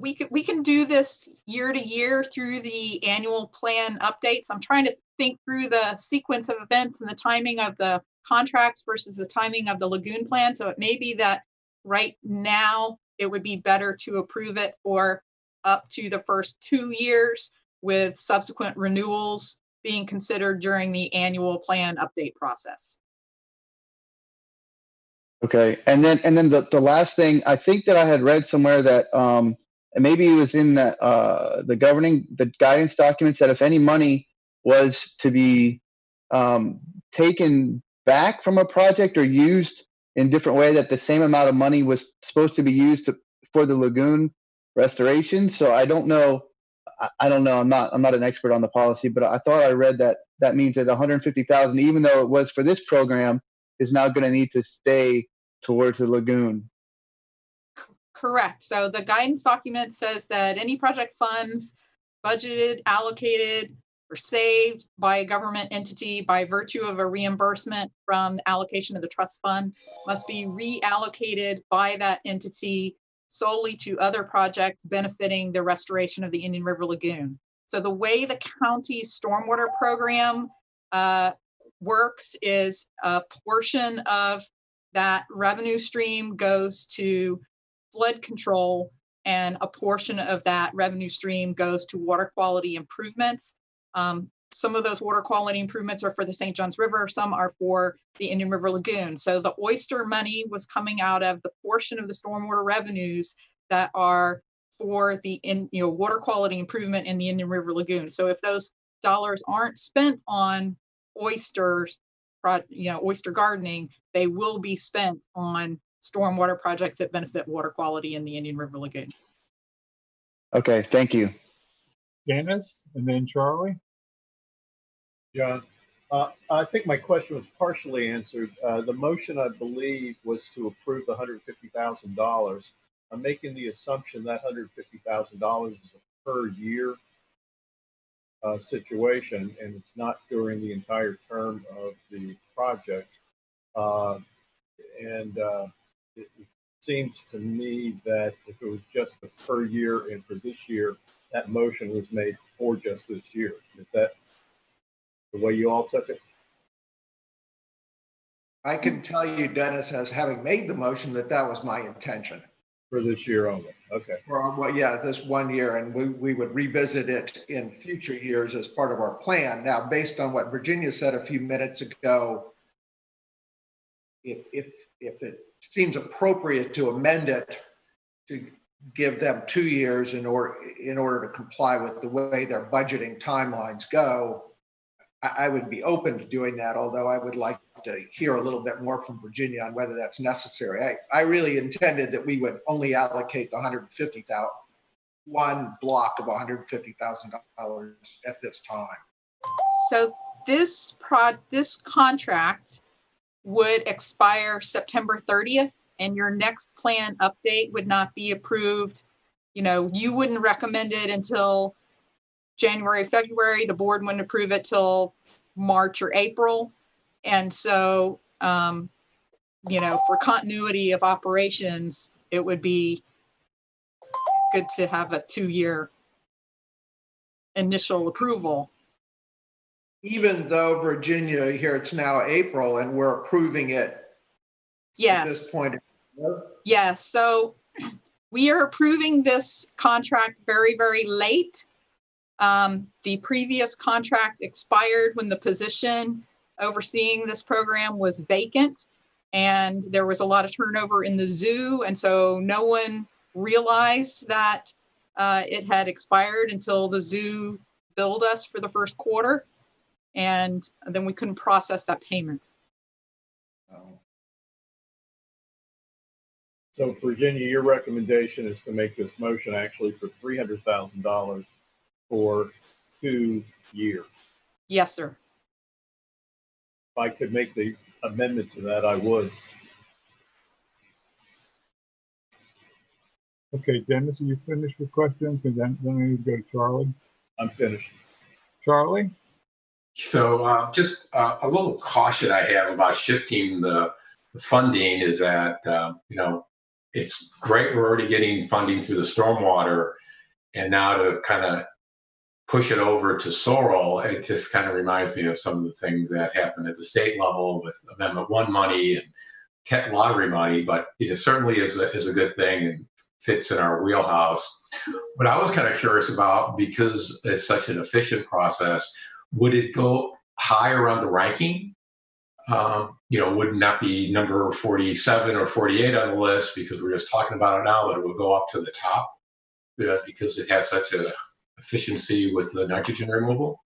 We can do this year to year through the annual plan updates. I'm trying to think through the sequence of events and the timing of the contracts versus the timing of the lagoon plan. So it may be that right now it would be better to approve it for up to the first 2 years, with subsequent renewals being considered during the annual plan update process. Okay, and then the last thing, I think that I had read somewhere that and maybe it was in the guidance documents, that if any money was to be taken back from a project or used in a different way, that the same amount of money was supposed to be used for the lagoon restoration. So I don't know. I'm not an expert on the policy, but I thought I read that means that 150,000, even though it was for this program, is now going to need to stay towards the lagoon. Correct. So the guidance document says that any project funds budgeted, allocated, or saved by a government entity by virtue of a reimbursement from the allocation of the trust fund must be reallocated by that entity solely to other projects benefiting the restoration of the Indian River Lagoon. So the way the county's stormwater program works is a portion of that revenue stream goes to flood control, and a portion of that revenue stream goes to water quality improvements. Some of those water quality improvements are for the St. Johns River, some are for the Indian River Lagoon. So the Oyster money was coming out of the portion of the stormwater revenues that are for the water quality improvement in the Indian River Lagoon. So if those dollars aren't spent on oysters, oyster gardening, they will be spent on stormwater projects that benefit water quality in the Indian River Lagoon. Okay, thank you. Dennis, and then Charlie. John, I think my question was partially answered. The motion, I believe, was to approve the $150,000. I'm making the assumption that $150,000 is a per year situation, and it's not during the entire term of the project. It seems to me that if it was just the per year and for this year, that motion was made for just this year. Is that the way you all took it? I can tell you, Dennis, as having made the motion, that was my intention. For this year only, okay. Well, yeah, this 1 year, and we would revisit it in future years as part of our plan. Now, based on what Virginia said a few minutes ago, if it seems appropriate to amend it to give them 2 years in order to comply with the way their budgeting timelines go, I would be open to doing that, although I would like to hear a little bit more from Virginia on whether that's necessary. I really intended that we would only allocate the $150,000, one block of $150,000 at this time. So this contract would expire September 30th, and your next plan update would not be approved. You wouldn't recommend it until January, February. The board wouldn't approve it till March or April. And so, for continuity of operations, it would be good to have a 2-year initial approval. Even though, Virginia, here it's now April and we're approving it at this point. Yes. So we are approving this contract very, very late. The previous contract expired when the position overseeing this program was vacant, and there was a lot of turnover in the zoo. And so no one realized that it had expired until the zoo billed us for the first quarter. And then we couldn't process that payment. So Virginia, your recommendation is to make this motion actually for $300,000 for 2 years. Yes, sir. If I could make the amendment to that, I would. Okay, Dennis, are you finished with questions? And then we need to go to Charlie. I'm finished. Charlie? So just a little caution I have about shifting the funding is that, it's great we're already getting funding through the stormwater, and now to kind of push it over to Sorrel, it just kind of reminds me of some of the things that happened at the state level with Amendment 1 money and Kent lottery money, but it certainly is a good thing and fits in our wheelhouse. What I was kind of curious about, because it's such an efficient process, would it go higher on the ranking? Would not be number 47 or 48 on the list because we're just talking about it now, but it would go up to the top because it has such a efficiency with the nitrogen removal?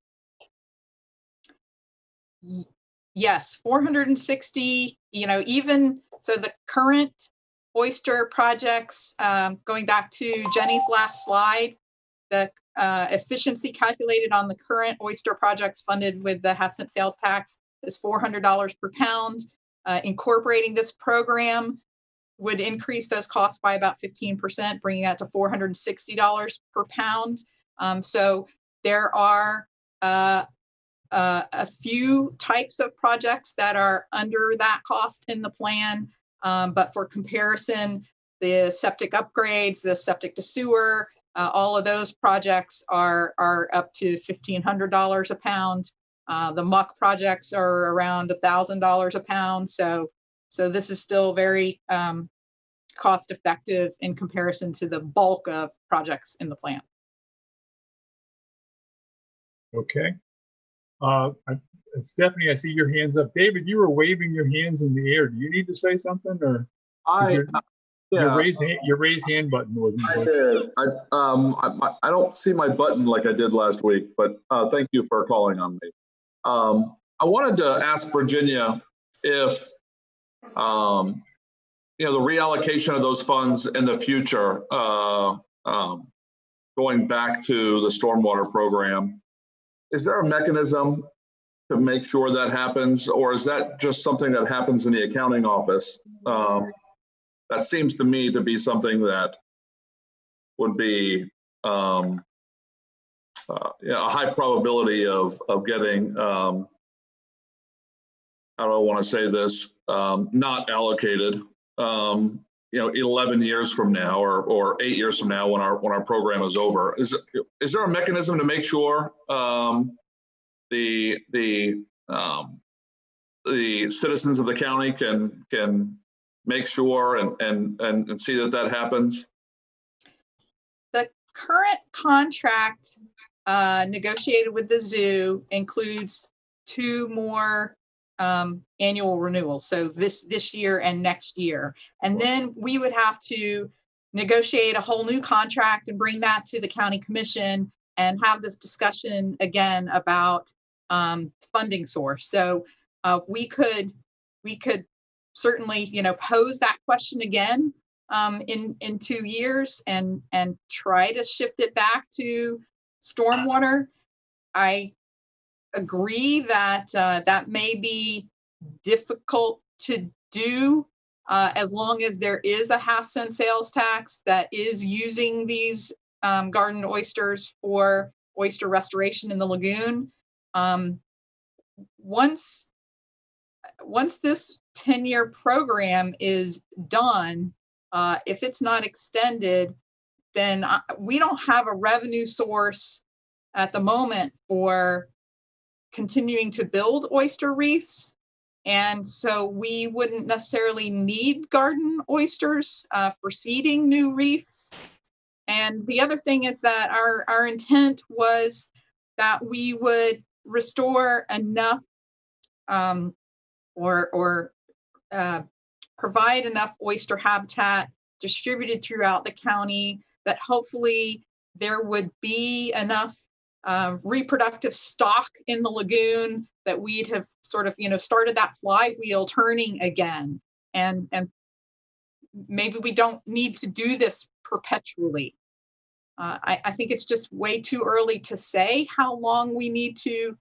Yes, 460, even so the current Oyster projects, going back to Jenny's last slide, the efficiency calculated on the current Oyster projects funded with the half-cent sales tax is $400 per pound. Incorporating this program would increase those costs by about 15%, bringing that to $460 per pound. So there are a few types of projects that are under that cost in the plan. But for comparison, the septic upgrades, the septic to sewer, all of those projects are up to $1,500 a pound. The muck projects are around $1,000 a pound. So So this is still very cost effective in comparison to the bulk of projects in the plan. Okay. Stephanie, I see your hands up. David, you were waving your hands in the air. Do you need to say something, or your raise hand button wasn't? I did. I don't see my button like I did last week, but thank you for calling on me. I wanted to ask Virginia if the reallocation of those funds in the future, going back to the stormwater program, is there a mechanism to make sure that happens, or is that just something that happens in the accounting office? That seems to me to be something that would be a high probability of getting, how do I want to say this, not allocated, 11 years from now or 8 years from now when our program is over. Is there a mechanism to make sure the citizens of the county can make sure and see that happens? The current contract negotiated with the zoo includes 2 more annual renewals. So this year and next year. And then we would have to negotiate a whole new contract and bring that to the county commission and have this discussion again about funding source. So we could certainly, pose that question again in 2 years and try to shift it back to stormwater. I agree that that may be difficult to do as long as there is a 0.5-cent sales tax that is using these garden oysters for oyster restoration in the lagoon. Once this 10-year program is done, if it's not extended, then we don't have a revenue source at the moment for continuing to build oyster reefs. And so we wouldn't necessarily need garden oysters for seeding new reefs. And the other thing is that our intent was that we would restore enough or provide enough oyster habitat distributed throughout the county that hopefully there would be enough reproductive stock in the lagoon that we'd have sort of, started that flywheel turning again. And maybe we don't need to do this perpetually. I think it's just way too early to say how long we need to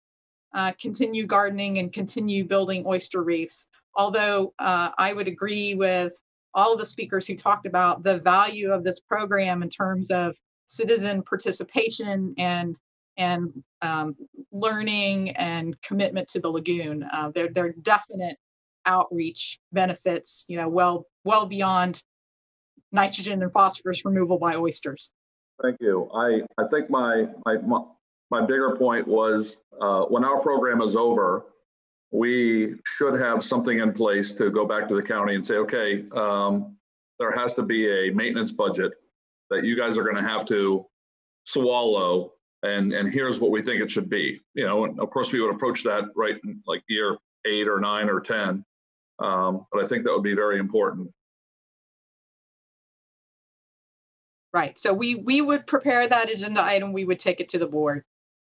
continue gardening and continue building oyster reefs. Although I would agree with all of the speakers who talked about the value of this program in terms of citizen participation and learning and commitment to the lagoon. There are definite outreach benefits, well beyond nitrogen and phosphorus removal by oysters. Thank you. I think my bigger point was when our program is over, we should have something in place to go back to the county and say, okay, there has to be a maintenance budget that you guys are going to have to swallow, and here's what we think it should be. And of course we would approach that right in like year 8 or 9 or 10, but I think that would be very important. Right. So we would prepare that agenda item. We would take it to the board.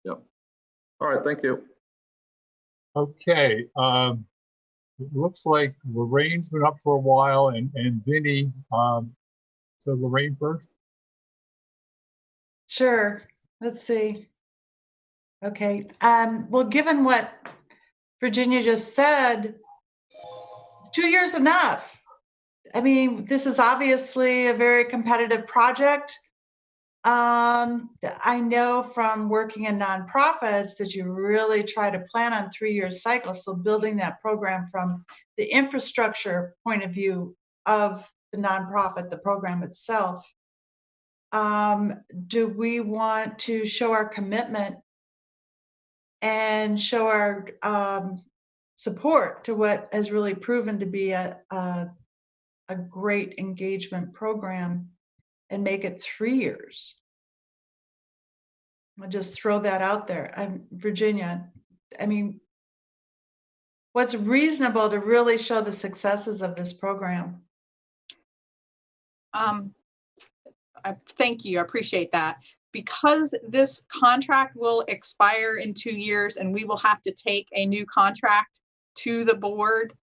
Yep. All right. Thank you. Okay. It looks like Lorraine's been up for a while, and Vinny. So Lorraine first. Sure. Let's see. Okay. Well, given what Virginia just said, 2 years enough. I mean, this is obviously a very competitive project. I know from working in nonprofits that you really try to plan on 3-year cycles. So building that program from the infrastructure point of view of the nonprofit, the program itself. Do we want to show our commitment and show our support to what has really proven to be a great engagement program and make it 3 years. I'll just throw that out there. Virginia, I mean, what's reasonable to really show the successes of this program? Thank you. I appreciate that. Because this contract will expire in 2 years and we will have to take a new contract to the board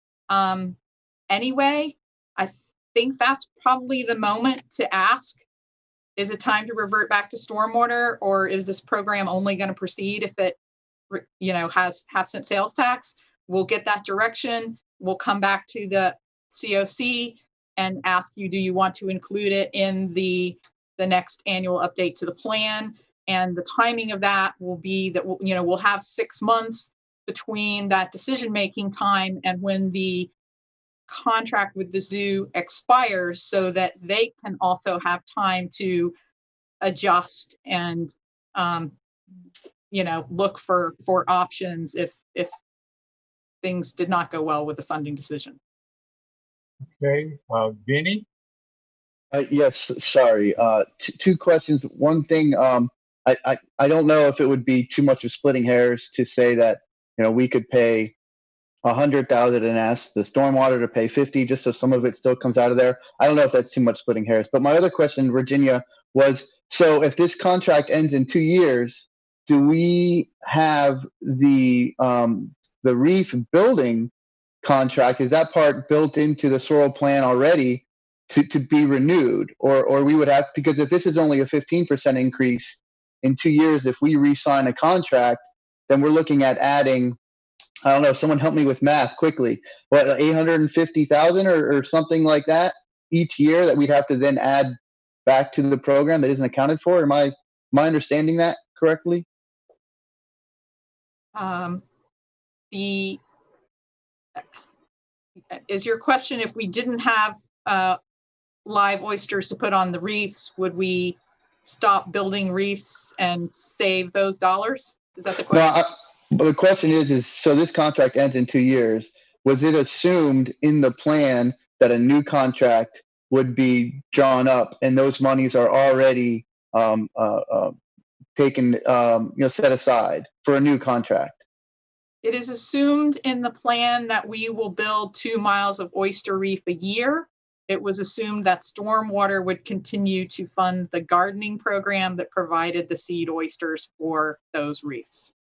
anyway, I think that's probably the moment to ask, is it time to revert back to stormwater, or is this program only going to proceed if it, has half-cent sales tax? We'll get that direction. We'll come back to the COC and ask you, do you want to include it in the next annual update to the plan? And the timing of that will be that, we'll have 6 months between that decision-making time and when the contract with the zoo expires, so that they can also have time to adjust and, look for options if things did not go well with the funding decision. Okay, Vinny? Yes, sorry. Two questions. One thing, I don't know if it would be too much of splitting hairs to say that, we could pay 100,000 and ask the stormwater to pay 50, just so some of it still comes out of there. I don't know if that's too much splitting hairs. But my other question, Virginia, was, so if this contract ends in 2 years, do we have the reef building contract? Is that part built into the SORL plan already to be renewed, or we would have, because if this is only a 15% increase in 2 years, if we re-sign a contract, then we're looking at adding, I don't know, someone help me with math quickly, what, 850,000 or something like that each year that we'd have to then add back to the program that isn't accounted for? Am I understanding that correctly? Is your question, if we didn't have live oysters to put on the reefs, would we stop building reefs and save those dollars? Is that the question? But the question is so this contract ends in 2 years. Was it assumed in the plan that a new contract would be drawn up and those monies are already taken, set aside for a new contract? It is assumed in the plan that we will build 2 miles of oyster reef a year. It was assumed that stormwater would continue to fund the gardening program that provided the seed oysters for those reefs.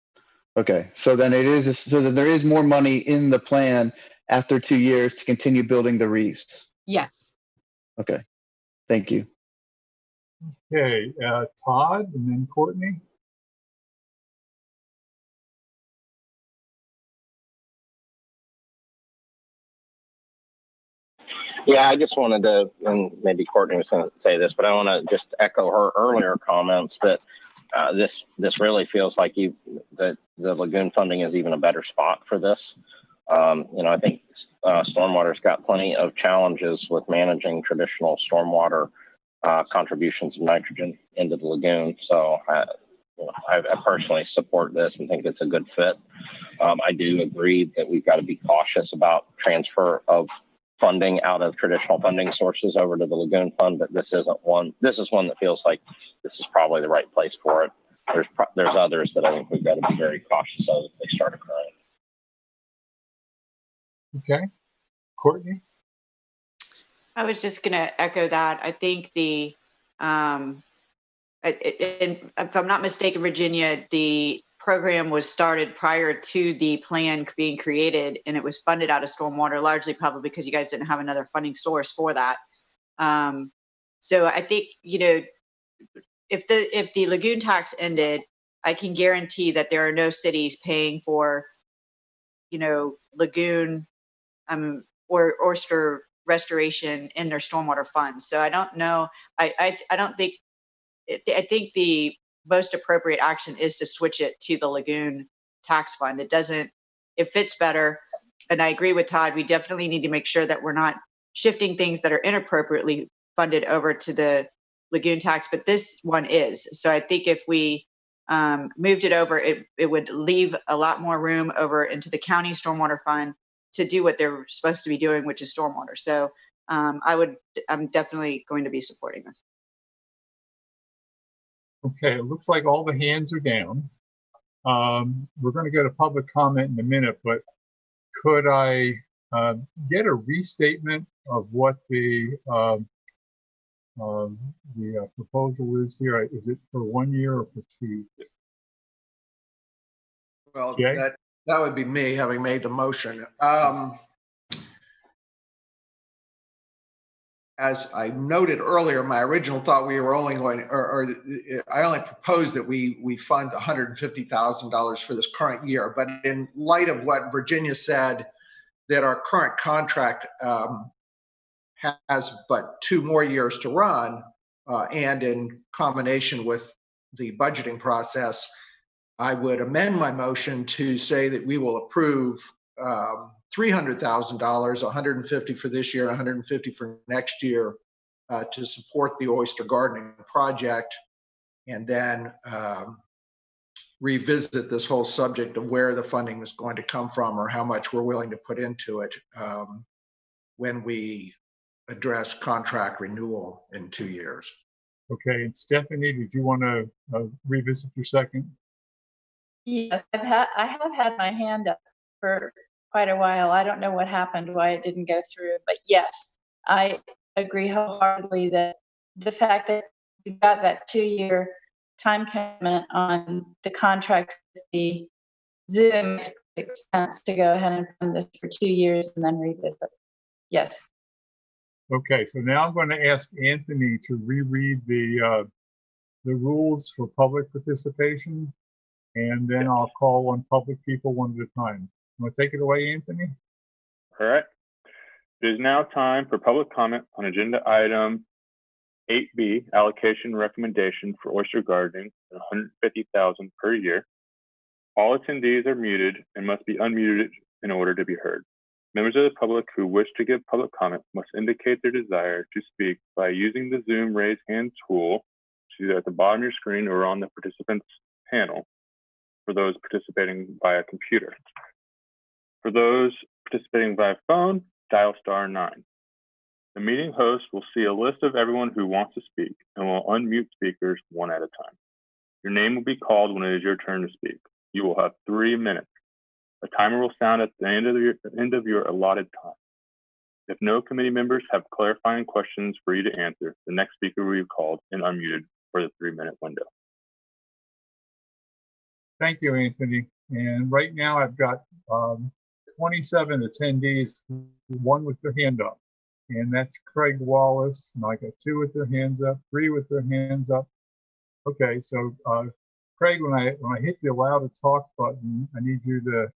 Okay, so then there is more money in the plan after 2 years to continue building the reefs. Yes. Okay, thank you. Okay, Todd and then Courtney. Yeah, I just wanted to, and maybe Courtney was going to say this, but I want to just echo her earlier comments that this really feels like the Lagoon funding is even a better spot for this. I think stormwater's got plenty of challenges with managing traditional stormwater contributions of nitrogen into the lagoon. So I personally support this and think it's a good fit. I do agree that we've got to be cautious about transfer of funding out of traditional funding sources over to the Lagoon Fund, but this isn't one. This is one that feels like this is probably the right place for it. There's others that I think we've got to be very cautious of if they start occurring. Okay, Courtney. I was just going to echo that. I think if I'm not mistaken, Virginia, the program was started prior to the plan being created, and it was funded out of stormwater, largely probably because you guys didn't have another funding source for that. So I think, if the lagoon tax ended, I can guarantee that there are no cities paying for, lagoon or oyster restoration in their stormwater funds. So I don't know. I think the most appropriate action is to switch it to the lagoon tax fund. It fits better. And I agree with Todd. We definitely need to make sure that we're not shifting things that are inappropriately funded over to the lagoon tax, but this one is. So I think if we moved it over, it would leave a lot more room over into the county stormwater fund to do what they're supposed to be doing, which is stormwater. So I'm definitely going to be supporting this. Okay, it looks like all the hands are down. We're going to go to public comment in a minute, but could I get a restatement of what the proposal is here? Is it for 1 year or for 2 years? Well, Jay? that would be me having made the motion. As I noted earlier, my original thought we were only going, or I only proposed that we fund $150,000 for this current year. But in light of what Virginia said, that our current contract has but 2 more years to run, and in combination with the budgeting process, I would amend my motion to say that we will approve $300,000, $150 for this year, $150 for next year, to support the oyster gardening project, and then revisit this whole subject of where the funding is going to come from or how much we're willing to put into it when we address contract renewal in 2 years. Okay, and Stephanie, did you want to revisit your second? Yes, I have had my hand up for quite a while. I don't know what happened, why it didn't go through, but yes, I agree wholeheartedly that the fact that we got that 2-year time commitment on the contract with the Zoom makes sense to go ahead and fund this for 2 years and then revisit. Yes. Okay, so now I'm going to ask Anthony to reread the rules for public participation, and then I'll call on public people one at a time. You want to take it away, Anthony? All right. It is now time for public comment on agenda item 8B, allocation recommendation for oyster gardening at $150,000 per year. All attendees are muted and must be unmuted in order to be heard. Members of the public who wish to give public comment must indicate their desire to speak by using the Zoom raise hand tool, which is at the bottom of your screen or on the participants panel for those participating via computer. For those participating via phone, dial *9. The meeting host will see a list of everyone who wants to speak and will unmute speakers one at a time. Your name will be called when it is your turn to speak. You will have 3 minutes. A timer will sound at the end of your allotted time. If no committee members have clarifying questions for you to answer, the next speaker will be called and unmuted for the 3-minute window. Thank you, Anthony. And right now I've got 27 attendees, 1 with their hand up. And that's Craig Wallace. And I got 2 with their hands up, 3 with their hands up. Okay, so Craig, when I hit the allow to talk button, I need you to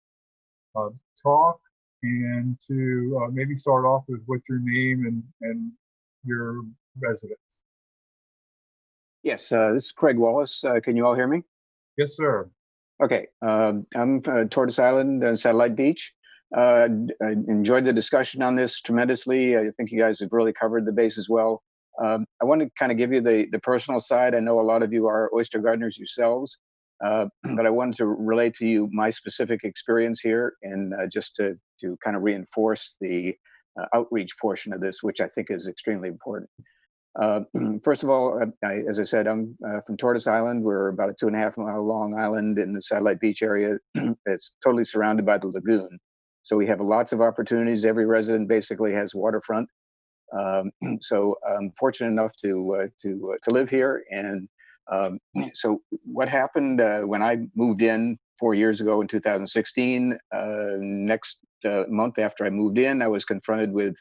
talk and to maybe start off with what's your name and your residence. Yes, this is Craig Wallace. Can you all hear me? Yes, sir. Okay, I'm Tortoise Island, Satellite Beach. I enjoyed the discussion on this tremendously. I think you guys have really covered the bases well. I want to kind of give you the personal side. I know a lot of you are oyster gardeners yourselves, but I wanted to relate to you my specific experience here and just to kind of reinforce the outreach portion of this, which I think is extremely important. First of all, as I said, I'm from Tortoise Island. We're about a 2.5-mile long island in the Satellite Beach area. It's totally surrounded by the lagoon. So we have lots of opportunities. Every resident basically has waterfront. So I'm fortunate enough to live here. And so what happened when I moved in 4 years ago in 2016, next month after I moved in, I was confronted with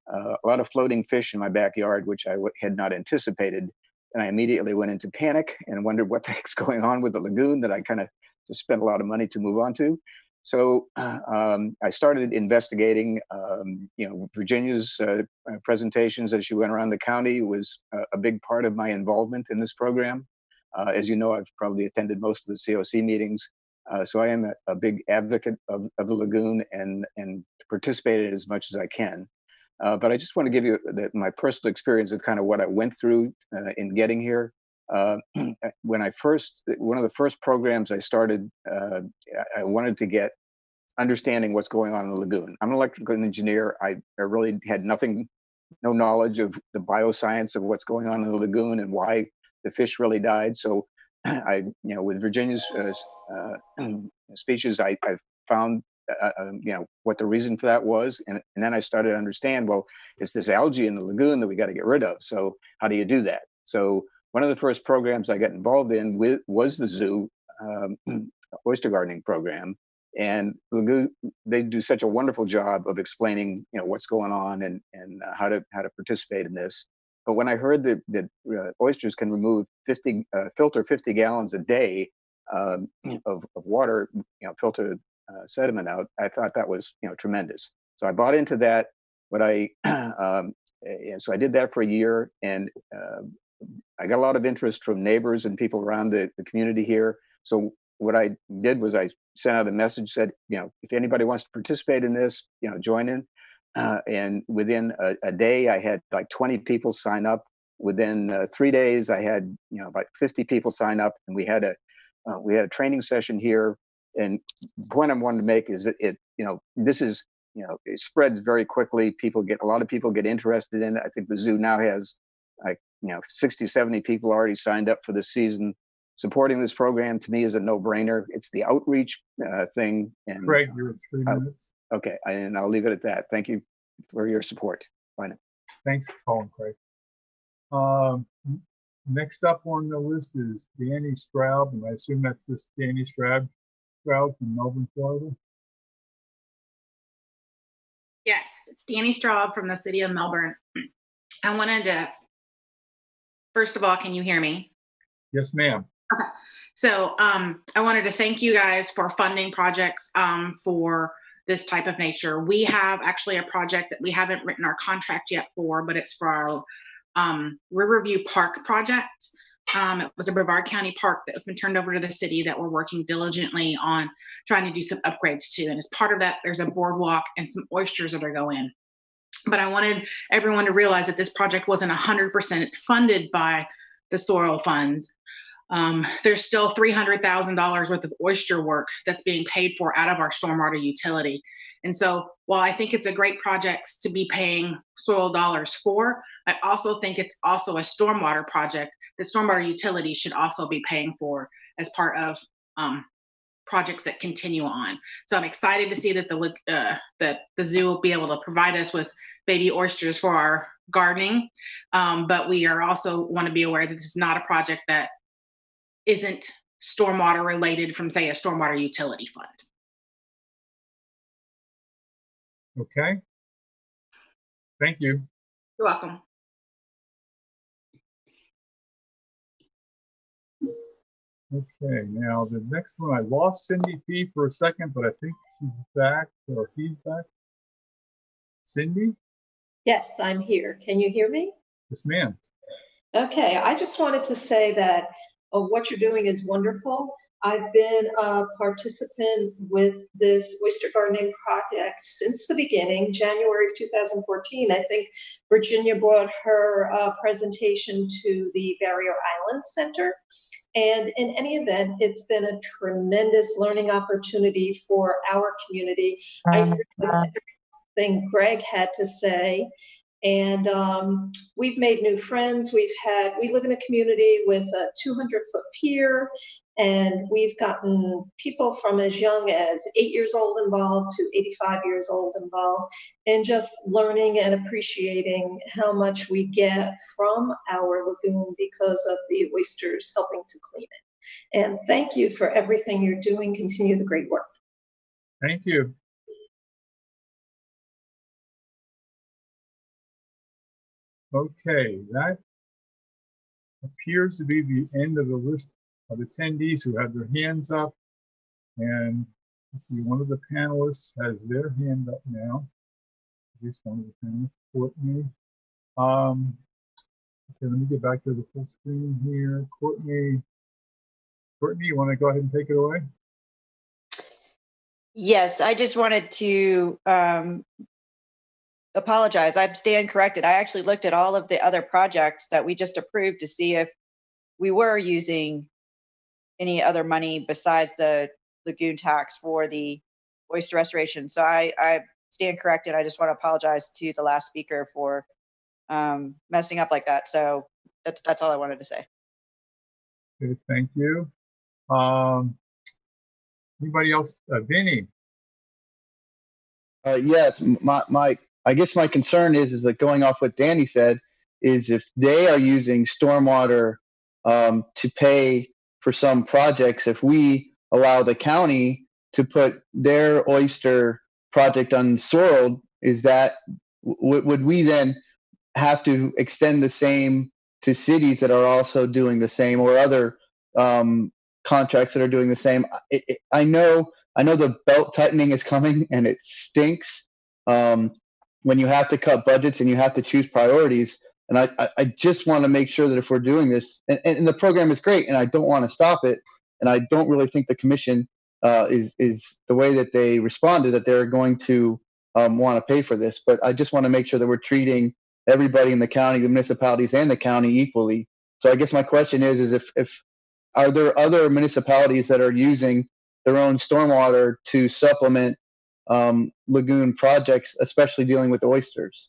a lot of floating fish in my backyard, which I had not anticipated. And I immediately went into panic and wondered what the heck's going on with the lagoon that I kind of just spent a lot of money to move on to. So I started investigating, Virginia's presentations as she went around the county was a big part of my involvement in this program. As you know, I've probably attended most of the COC meetings. So I am a big advocate of the lagoon and participated as much as I can. But I just want to give you my personal experience of kind of what I went through in getting here. When one of the first programs I started, I wanted to get understanding what's going on in the lagoon. I'm an electrical engineer. I really had no knowledge of the bioscience of what's going on in the lagoon and why the fish really died. So with Virginia's speeches, I found, what the reason for that was. And then I started to understand, well, it's this algae in the lagoon that we got to get rid of. So how do you do that? So one of the first programs I got involved in was the zoo oyster gardening program. And Lagoon, they do such a wonderful job of explaining, what's going on and how to participate in this. But when I heard that oysters can filter 50 gallons a day of water, filtered sediment out, I thought that was tremendous. So I bought into that. But so I did that for a year, and I got a lot of interest from neighbors and people around the community here. So what I did was I sent out a message, said, if anybody wants to participate in this, join in. And within a day, I had like 20 people sign up. Within 3 days, I had about 50 people sign up, and we had a training session here. And the point I wanted to make is that it spreads very quickly. A lot of people get interested in it. I think the zoo now has 60, 70 people already signed up for this season. Supporting this program to me is a no-brainer. It's the outreach thing. And Greg, you're at 3 minutes. Okay, and I'll leave it at that. Thank you for your support. Bye now. Thanks for calling, Craig. Next up on the list is Danny Stroud, and I assume that's this Danny Stroud from Melbourne, Florida. Yes, it's Danny Straub from the city of Melbourne. I wanted to, first of all, can you hear me? Yes, ma'am. Okay. So I wanted to thank you guys for funding projects for this type of nature. We have actually a project that we haven't written our contract yet for, but it's for our Riverview Park project. It was a Brevard County park that has been turned over to the city that we're working diligently on trying to do some upgrades to. And as part of that, there's a boardwalk and some oysters that are going. But I wanted everyone to realize that this project wasn't 100% funded by the soil funds. There's still $300,000 worth of oyster work that's being paid for out of our stormwater utility. And so while I think it's a great project to be paying soil dollars for, I also think it's also a stormwater project that stormwater utility should also be paying for as part of projects that continue on. So I'm excited to see that the zoo will be able to provide us with baby oysters for our gardening. But we are also want to be aware that this is not a project that isn't stormwater related from, say, a stormwater utility fund. Okay. Thank you. You're welcome. Okay, now the next one, I lost Cindy P for a second, but I think she's back, or he's back. Cindy? Yes, I'm here. Can you hear me? Yes, ma'am. Okay, I just wanted to say that what you're doing is wonderful. I've been a participant with this oyster gardening project since the beginning, January of 2014. I think Virginia brought her presentation to the Barrier Island Center. And in any event, it's been a tremendous learning opportunity for our community. I agree with everything Greg had to say. And we've made new friends. We live in a community with a 200-foot pier, and we've gotten people from as young as 8 years old involved to 85 years old involved, and just learning and appreciating how much we get from our lagoon because of the oysters helping to clean it. And thank you for everything you're doing. Continue the great work. Thank you. Okay, that appears to be the end of the list of attendees who have their hands up. And let's see, one of the panelists has their hand up now. At least one of the panelists, Courtney. Okay, let me get back to the full screen here. Courtney, you want to go ahead and take it away? Yes, I just wanted to apologize. I stand corrected. I actually looked at all of the other projects that we just approved to see if we were using any other money besides the lagoon tax for the oyster restoration. So I stand corrected. I just want to apologize to the last speaker for messing up like that. So that's all I wanted to say. Okay, thank you. Anybody else? Vinny? Yes, I guess my concern is that going off what Danny said, is if they are using stormwater to pay for some projects, if we allow the county to put their oyster project on soil, is that would we then have to extend the same to cities that are also doing the same, or other contracts that are doing the same? I know the belt tightening is coming, and it stinks when you have to cut budgets and you have to choose priorities. And I just want to make sure that if we're doing this, and the program is great, and I don't want to stop it, and I don't really think the commission is the way that they responded, that they're going to want to pay for this. But I just want to make sure that we're treating everybody in the county, the municipalities and the county, equally. So I guess my question is if are there other municipalities that are using their own stormwater to supplement lagoon projects, especially dealing with oysters?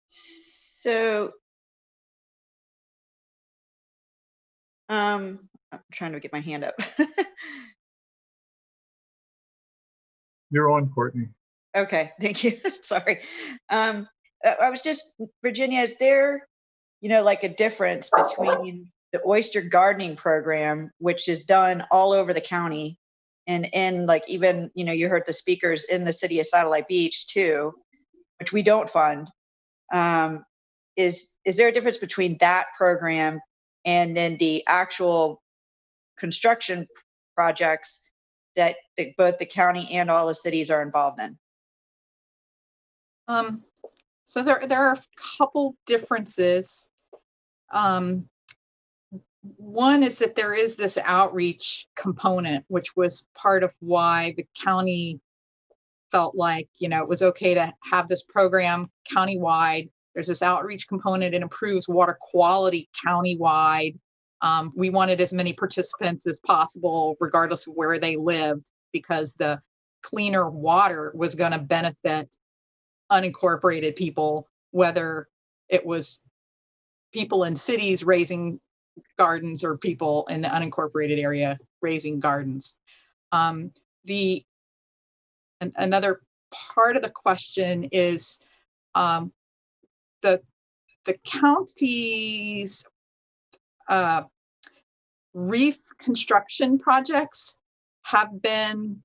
So I'm trying to get my hand up. You're on, Courtney. Okay, thank you. Sorry. I was just, Virginia, is there, like a difference between the oyster gardening program, which is done all over the county, and like even, you heard the speakers in the city of Satellite Beach too, which we don't fund. Is there a difference between that program and then the actual construction projects that both the county and all the cities are involved in? So there are a couple differences. One is that there is this outreach component, which was part of why the county felt like, it was okay to have this program countywide. There's this outreach component. It improves water quality countywide. We wanted as many participants as possible, regardless of where they lived, because the cleaner water was going to benefit unincorporated people, whether it was people in cities raising gardens or people in the unincorporated area raising gardens. Another part of the question is the county's reef construction projects have been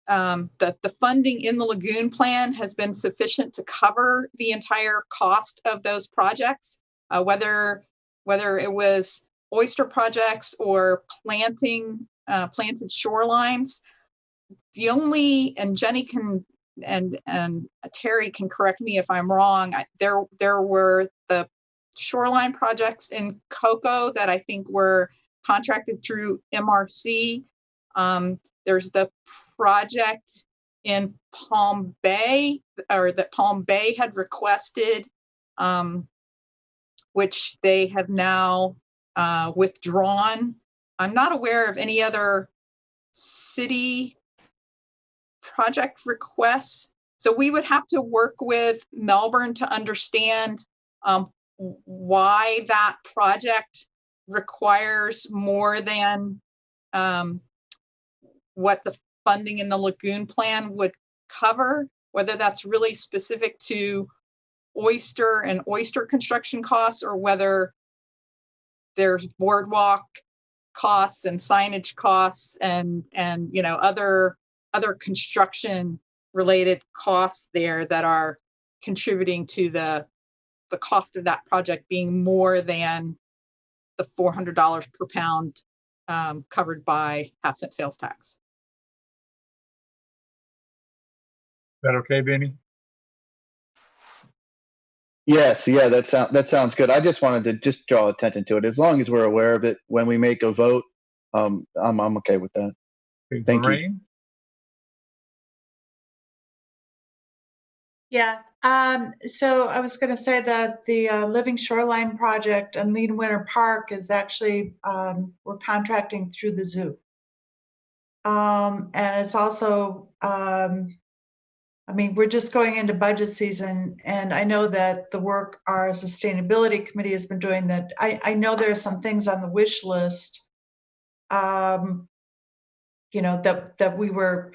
the funding in the lagoon plan has been sufficient to cover the entire cost of those projects, whether it was oyster projects or planted shorelines. The only, and Jenny can and Terry can correct me if I'm wrong, there were the shoreline projects in Cocoa that I think were contracted through MRC. There's the project in Palm Bay, or that Palm Bay had requested, which they have now withdrawn. I'm not aware of any other city project requests. So we would have to work with Melbourne to understand why that project requires more than what the funding in the lagoon plan would cover, whether that's really specific to oyster and oyster construction costs, or whether there's boardwalk costs and signage costs and other construction related costs there that are contributing to the cost of that project being more than the $400 per pound covered by half-cent sales tax. Is that okay, Benny? Yes, yeah, that sounds good. I just wanted to just draw attention to it. As long as we're aware of it when we make a vote, I'm okay with that. Okay, Thank Lorraine? you. Yeah, So I was going to say that the Living Shoreline project and Lean Winter Park is actually, we're contracting through the zoo. And it's also, I mean, we're just going into budget season, and I know that the work our sustainability committee has been doing, that I know there are some things on the wish list, you know, that we were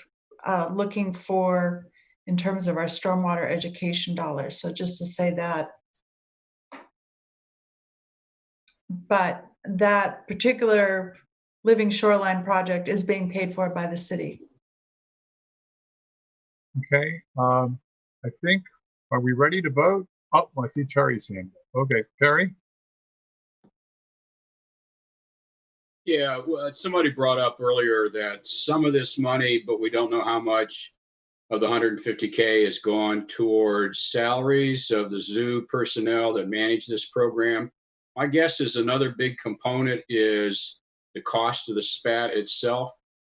looking for in terms of our stormwater education dollars. So just to say that. But that particular Living Shoreline project is being paid for by the city. Okay, I think, are we ready to vote? Oh, I see Terry's hand. Okay, Terry? Yeah, well, somebody brought up earlier that some of this money, but we don't know how much of the 150K is gone towards salaries of the zoo personnel that manage this program. My guess is another big component is the cost of the SPAT itself.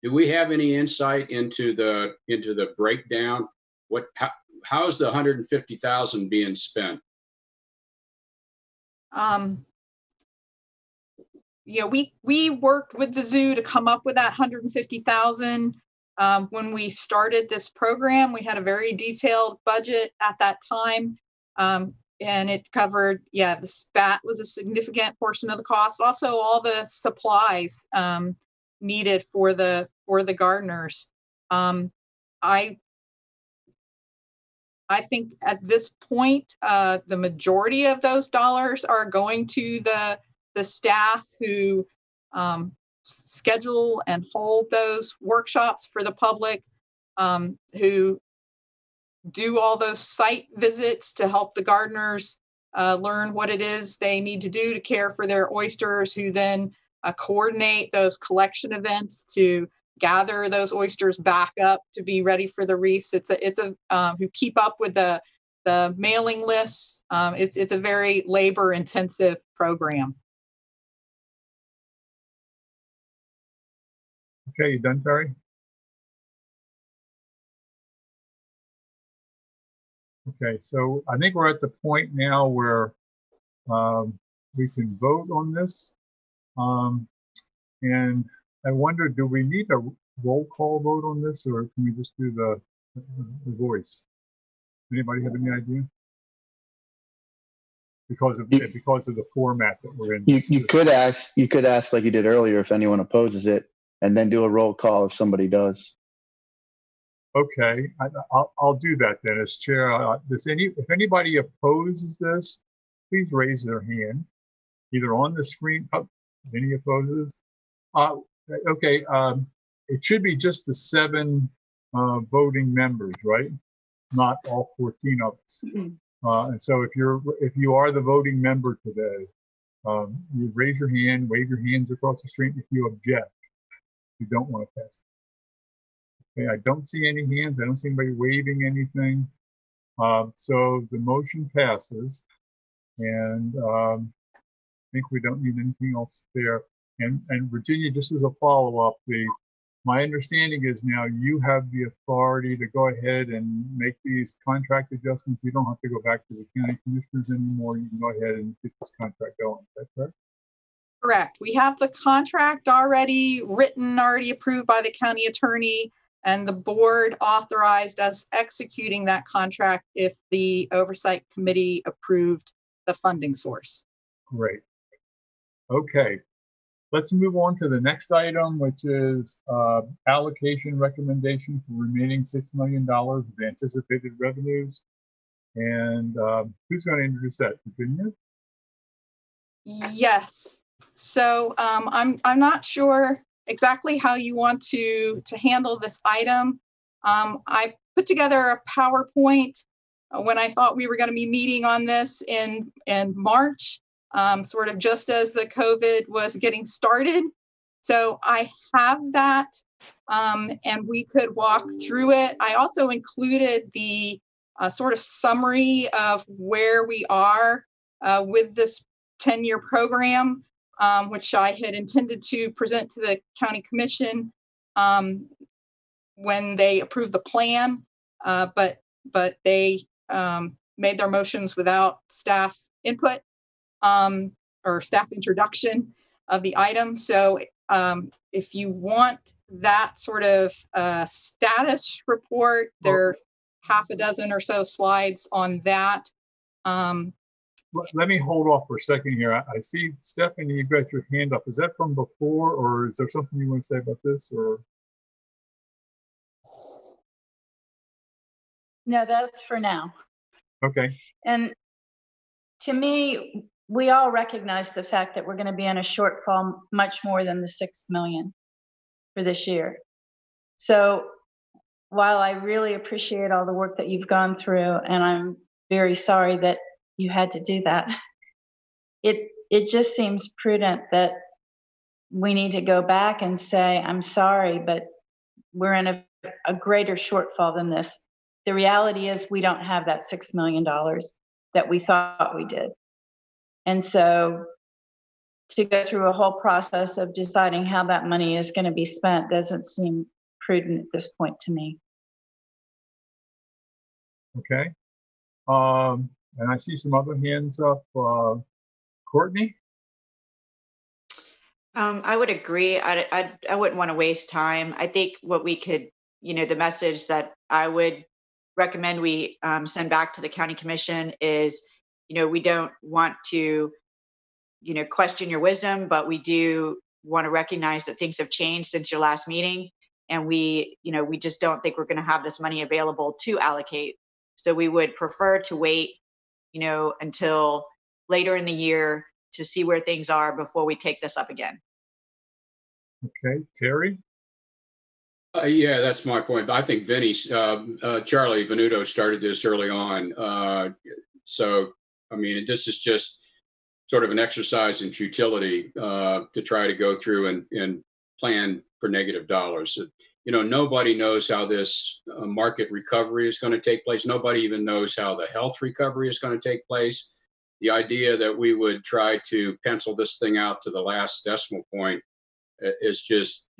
Do we have any insight into the breakdown? How is the 150,000 being spent? Yeah, we worked with the zoo to come up with that 150,000. When we started this program, we had a very detailed budget at that time. And it covered, yeah, the SPAT was a significant portion of the cost. Also, all the supplies needed for the gardeners. I think at this point, the majority of those dollars are going to the staff who schedule and hold those workshops for the public, who do all those site visits to help the gardeners learn what it is they need to do to care for their oysters, who then coordinate those collection events to gather those oysters back up to be ready for the reefs. It's a who keep up with the mailing lists. It's a very labor intensive program. Okay, you done, Terry? Okay, so I think we're at the point now where we can vote on this. And I wonder, do we need a roll call vote on this, or can we just do the voice? Anybody have any idea? Because of the format that we're in. You could ask like you did earlier if anyone opposes it, and then do a roll call if somebody does. Okay, I'll do that then as chair. If anybody opposes this, please raise their hand, either on the screen. Oh, any opposes? Okay, it should be just the 7 voting members, right? Not all 14 of us. And so if you are the voting member today, you raise your hand, wave your hands across the screen if you object. You don't want to pass it. Okay, I don't see any hands. I don't see anybody waving anything. So the motion passes, and I think we don't need anything else there. And Virginia, just as a follow-up, my understanding is now you have the authority to go ahead and make these contract adjustments. You don't have to go back to the county commissioners anymore. You can go ahead and get this contract going. Is that correct? Correct. We have the contract already written, already approved by the county attorney, and the board authorized us executing that contract if the oversight committee approved the funding source. Great. Okay. Let's move on to the next item, which is allocation recommendation for remaining $6 million of anticipated revenues. And who's going to introduce that? Virginia? Yes. So I'm not sure exactly how you want to handle this item. I put together a PowerPoint when I thought we were going to be meeting on this in March. Sort of just as the COVID was getting started. So I have that, and we could walk through it. I also included the sort of summary of where we are with this 10-year program, which I had intended to present to the county commission when they approved the plan, but they made their motions without staff input or staff introduction of the item. So if you want that sort of status report, there are half a dozen or so slides on that. Let me hold off for a second here. I see, Stephanie, you've got your hand up. Is that from before, or is there something you want to say about this? Or No, that's for now. okay. And to me, we all recognize the fact that we're going to be in a shortfall much more than the 6 million for this year. So while I really appreciate all the work that you've gone through, and I'm very sorry that you had to do that, it just seems prudent that we need to go back and say, I'm sorry, but we're in a greater shortfall than this. The reality is we don't have that $6 million that we thought we did. And so to go through a whole process of deciding how that money is going to be spent doesn't seem prudent at this point to me. Okay. And I see some other hands up. Courtney? I would agree. I wouldn't want to waste time. I think what we could, the message that I would recommend we send back to the county commission is, we don't want to, question your wisdom, but we do want to recognize that things have changed since your last meeting. And we just don't think we're going to have this money available to allocate. So we would prefer to wait, until later in the year to see where things are before we take this up again. Okay, Terry? Yeah, that's my point. I think Charlie Venuto started this early on. So, I mean, this is just sort of an exercise in futility to try to go through and plan for negative dollars. Nobody knows how this market recovery is going to take place. Nobody even knows how the health recovery is going to take place. The idea that we would try to pencil this thing out to the last decimal point is just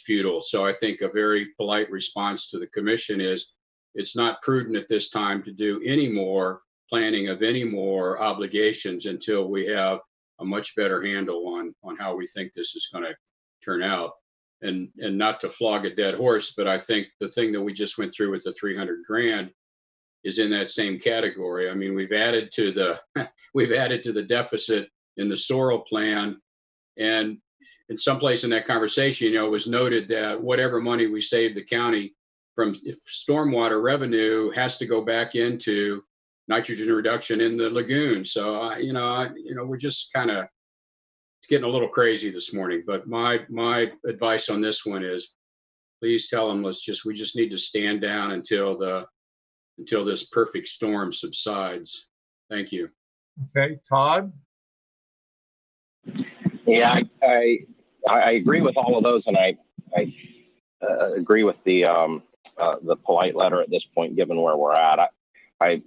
futile. So I think a very polite response to the commission is it's not prudent at this time to do any more planning of any more obligations until we have a much better handle on how we think this is going to turn out. And not to flog a dead horse, but I think the thing that we just went through with the 300 grand is in that same category. I mean, we've added to the deficit in the Sorrel plan, and in some place in that conversation, it was noted that whatever money we save the county from stormwater revenue has to go back into nitrogen reduction in the lagoon. So, we're just kind of getting a little crazy this morning. But my advice on this one is, please tell them we just need to stand down until this perfect storm subsides. Thank you. Okay, Todd? Yeah, I agree with all of those, and I agree with the polite letter at this point, given where we're at. I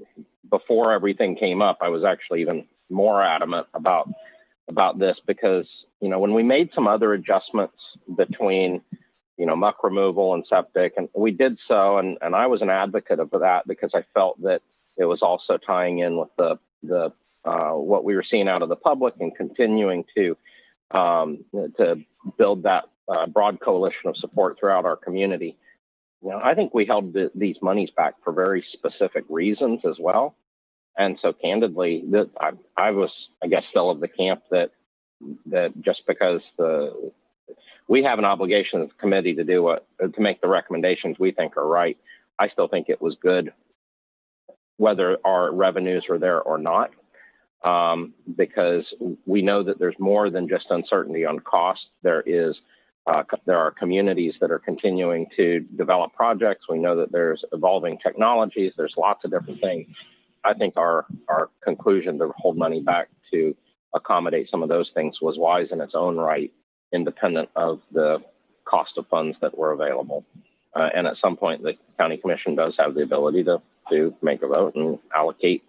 before everything came up, I was actually even more adamant about this because when we made some other adjustments between muck removal and septic, and we did so, and I was an advocate of that because I felt that it was also tying in with the what we were seeing out of the public and continuing to build that broad coalition of support throughout our community. I think we held these monies back for very specific reasons as well. And so candidly, I was, I guess, still of the camp that just because we have an obligation as a committee to make the recommendations we think are right, I still think it was good whether our revenues are there or not. Because we know that there's more than just uncertainty on cost. There are communities that are continuing to develop projects. We know that there's evolving technologies. There's lots of different things. I think our conclusion to hold money back to accommodate some of those things was wise in its own right, independent of the cost of funds that were available. And at some point, the county commission does have the ability to make a vote and allocate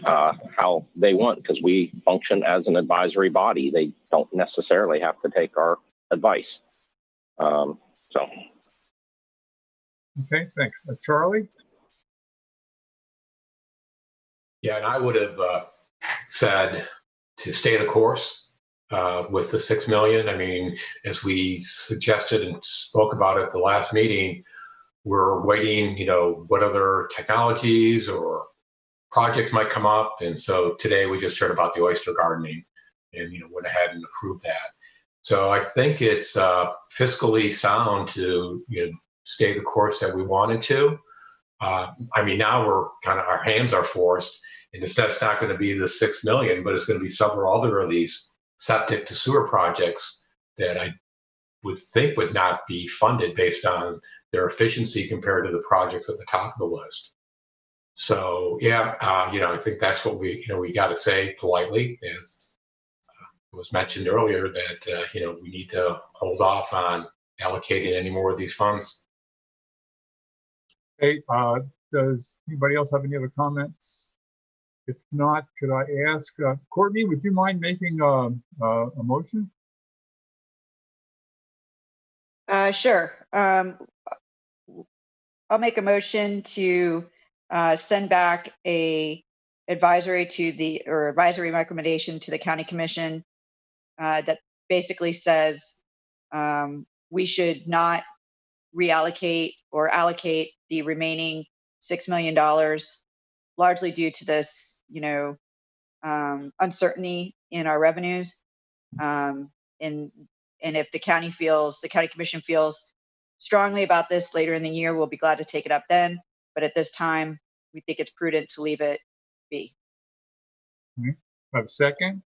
how they want, because we function as an advisory body. They don't necessarily have to take our advice. Okay, thanks. Charlie? Yeah, and I would have said to stay the course with the 6 million. I mean, as we suggested and spoke about at the last meeting, we're waiting, what other technologies or projects might come up. And so today we just heard about the oyster gardening and, went ahead and approved that. So I think it's fiscally sound to stay the course that we wanted to. I mean, now we're our hands are forced. And it's not going to be the 6 million, but it's going to be several other of these septic to sewer projects that I would think would not be funded based on their efficiency compared to the projects at the top of the list. So yeah, I think that's what we got to say politely, as it was mentioned earlier, that we need to hold off on allocating any more of these funds. Hey, does anybody else have any other comments? If not, could I ask Courtney? Would you mind making a motion? Sure. I'll make a motion to send back a advisory recommendation to the county commission that basically says we should not reallocate or allocate the remaining $6 million, largely due to this, uncertainty in our revenues. And if the county commission feels strongly about this later in the year, we'll be glad to take it up then. But at this time, we think it's prudent to leave it be. A second?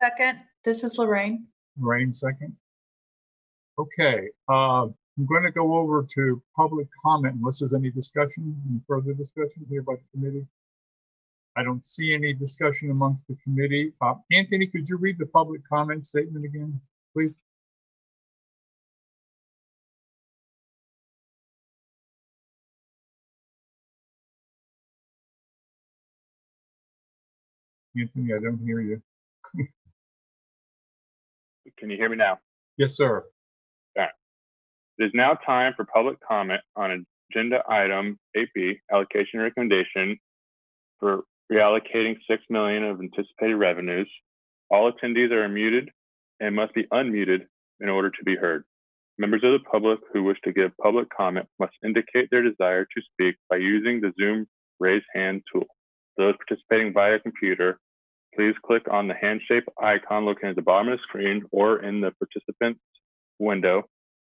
Second, this is Lorraine. Lorraine, second. Okay, I'm going to go over to public comment unless there's any further discussion here by the committee. I don't see any discussion amongst the committee. Anthony, could you read the public comment statement again, please? Anthony, I don't hear you. Can you hear me now? Yes, sir. All right. It is now time for public comment on agenda item 8B, allocation recommendation for reallocating 6 million of anticipated revenues. All attendees are muted and must be unmuted in order to be heard. Members of the public who wish to give public comment must indicate their desire to speak by using the Zoom raise hand tool. Those participating via computer, please click on the hand-shaped icon located at the bottom of the screen or in the participants window.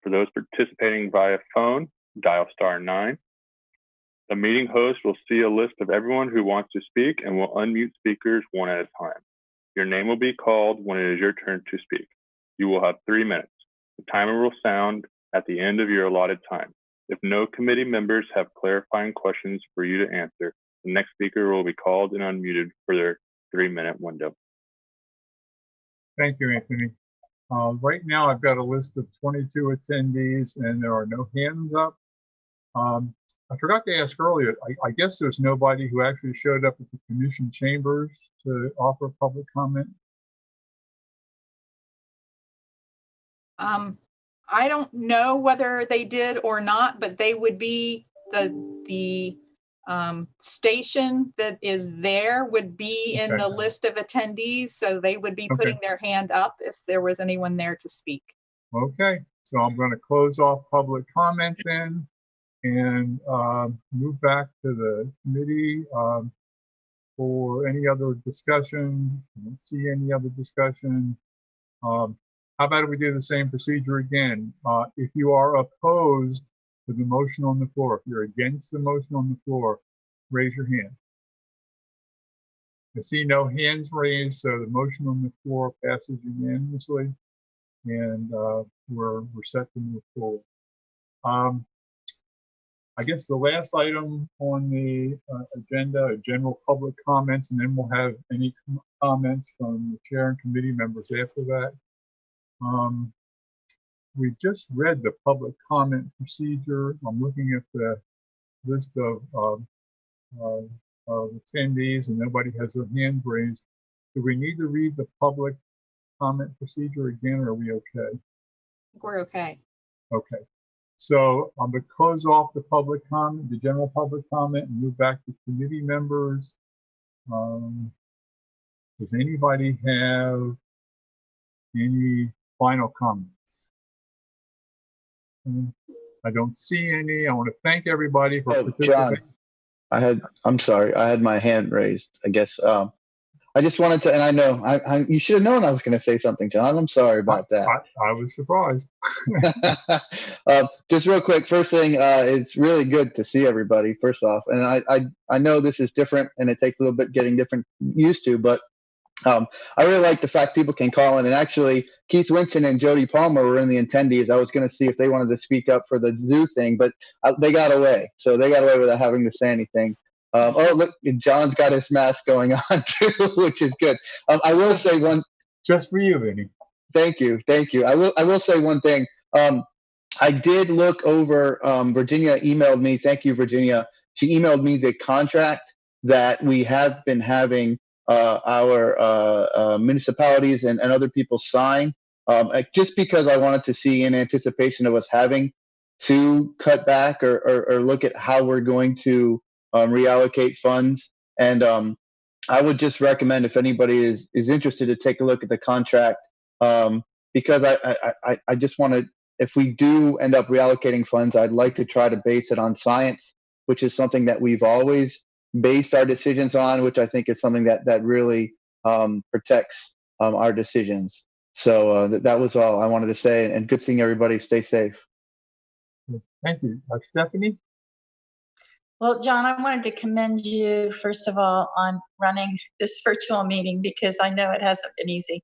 For those participating via phone, dial *9. The meeting host will see a list of everyone who wants to speak and will unmute speakers one at a time. Your name will be called when it is your turn to speak. You will have 3 minutes. The timer will sound at the end of your allotted time. If no committee members have clarifying questions for you to answer, the next speaker will be called and unmuted for their 3-minute window. Thank you, Anthony. Right now, I've got a list of 22 attendees and there are no hands up. I forgot to ask earlier, I guess there's nobody who actually showed up at the commission chambers to offer public comment. I don't know whether they did or not, but they would be the station that is there would be in the list of attendees. So they would be putting their hand up if there was anyone there to speak. Okay, so I'm going to close off public comment then and move back to the committee for any other discussion. I don't see any other discussion. How about if we do the same procedure again? If you are opposed to the motion on the floor, if you're against the motion on the floor, raise your hand. I see no hands raised, so the motion on the floor passes unanimously, and we're set to move forward. I guess the last item on the agenda, general public comments, and then we'll have any comments from the chair and committee members after that. We just read the public comment procedure. I'm looking at the list of attendees and nobody has their hand raised. Do we need to read the public comment procedure again, or are we okay? I think we're okay. Okay. So I'm going to close off the public comment, the general public comment, and move back to committee members. Does anybody have any final comments? I don't see any. I want to thank everybody for participating. John, I'm sorry, I had my hand raised. I guess I just wanted to, and I know you should have known I was going to say something, John. I'm sorry about that. I was surprised. Just real quick, first thing, it's really good to see everybody. First off, and I know this is different, and it takes a little bit getting used to, but I really like the fact people can call in. And actually, Keith Winston and Jody Palmer were in the attendees. I was going to see if they wanted to speak up for the zoo thing, but they got away. So they got away without having to say anything. Oh, look, John's got his mask going on too, which is good. I will say one. Just for you, Vinny. Thank you. I will say one thing. I did look over. Virginia emailed me. Thank you, Virginia. She emailed me the contract that we have been having our municipalities and other people sign. Just because I wanted to see, in anticipation of us having to cut back or look at how we're going to reallocate funds. And I would just recommend, if anybody is interested, to take a look at the contract, because I just want to, if we do end up reallocating funds, I'd like to try to base it on science, which is something that we've always based our decisions on, which I think is something that really protects our decisions. So that was all I wanted to say, and good seeing everybody. Stay safe. Thank you. Stephanie? Well, John, I wanted to commend you, first of all, on running this virtual meeting, because I know it hasn't been easy.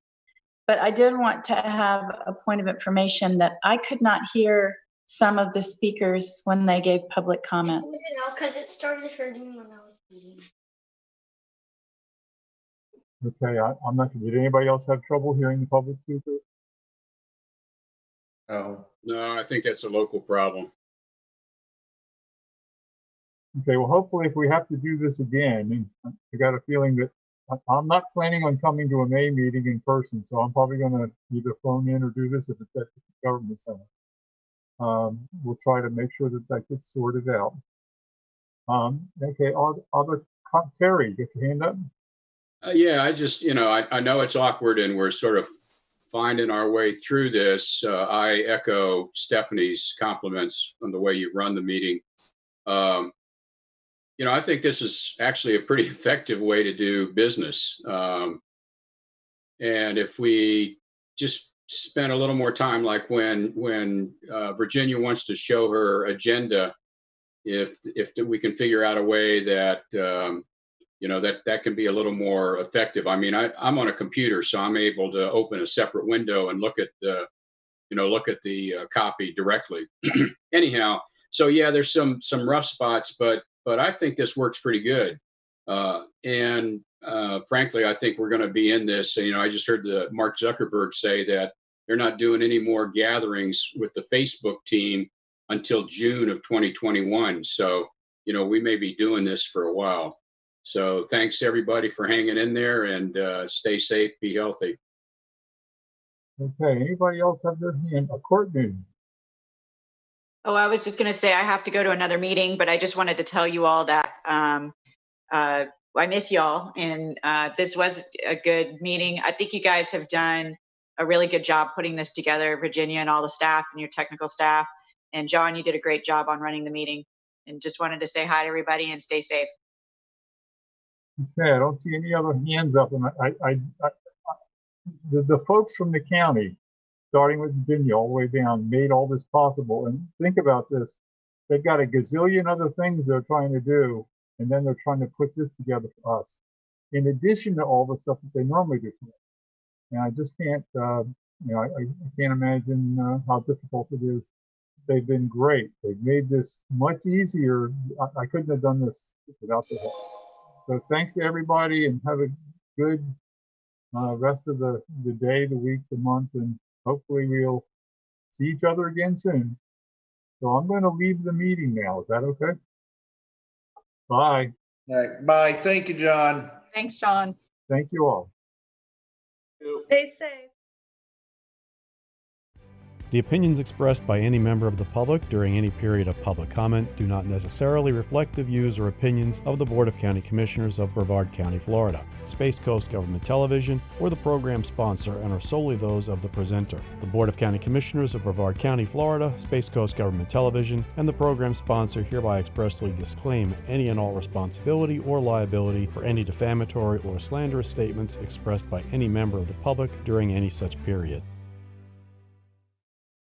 But I did want to have a point of information that I could not hear some of the speakers when they gave public comment. Because it started hurting when I was eating. Okay, I'm not. Did anybody else have trouble hearing the public speakers? No, I think that's a local problem. Okay, well, hopefully if we have to do this again, I got a feeling that I'm not planning on coming to a May meeting in person, so I'm probably going to either phone in or do this if it's at the government center. We'll try to make sure that gets sorted out. Okay, Terry, get your hand up. Yeah, I just, I know it's awkward and we're sort of finding our way through this. I echo Stephanie's compliments on the way you've run the meeting. I think this is actually a pretty effective way to do business. And if we just spend a little more time, like when Virginia wants to show her agenda, if we can figure out a way that, that can be a little more effective. I mean, I'm on a computer, so I'm able to open a separate window and look at the copy directly. Anyhow, so yeah, there's some rough spots, but I think this works pretty good. And frankly, I think we're going to be in this. I just heard Mark Zuckerberg say that they're not doing any more gatherings with the Facebook team until June of 2021. So, we may be doing this for a while. So thanks everybody for hanging in there, and stay safe, be healthy. Okay, anybody else have their hand? Courtney. Oh, I was just going to say I have to go to another meeting, but I just wanted to tell you all that I miss y'all, and this was a good meeting. I think you guys have done a really good job putting this together, Virginia and all the staff and your technical staff. And John, you did a great job on running the meeting, and just wanted to say hi to everybody and stay safe. Okay, I don't see any other hands up, and the folks from the county, starting with Virginia all the way down, made all this possible. And think about this. They've got a gazillion other things they're trying to do, and then they're trying to put this together for us, in addition to all the stuff that they normally do for us. And I just can't, I can't imagine how difficult it is. They've been great. They've made this much easier. I couldn't have done this without their help. So thanks to everybody, and have a good rest of the day, the week, the month, and hopefully we'll see each other again soon. So I'm going to leave the meeting now. Is that okay? Bye. All right, bye. Thank you, John. Thanks, John. Thank you all. Stay safe. The opinions expressed by any member of the public during any period of public comment do not necessarily reflect the views or opinions of the Board of County Commissioners of Brevard County, Florida, Space Coast Government Television, or the program sponsor, and are solely those of the presenter. The Board of County Commissioners of Brevard County, Florida, Space Coast Government Television, and the program sponsor hereby expressly disclaim any and all responsibility or liability for any defamatory or slanderous statements expressed by any member of the public during any such period.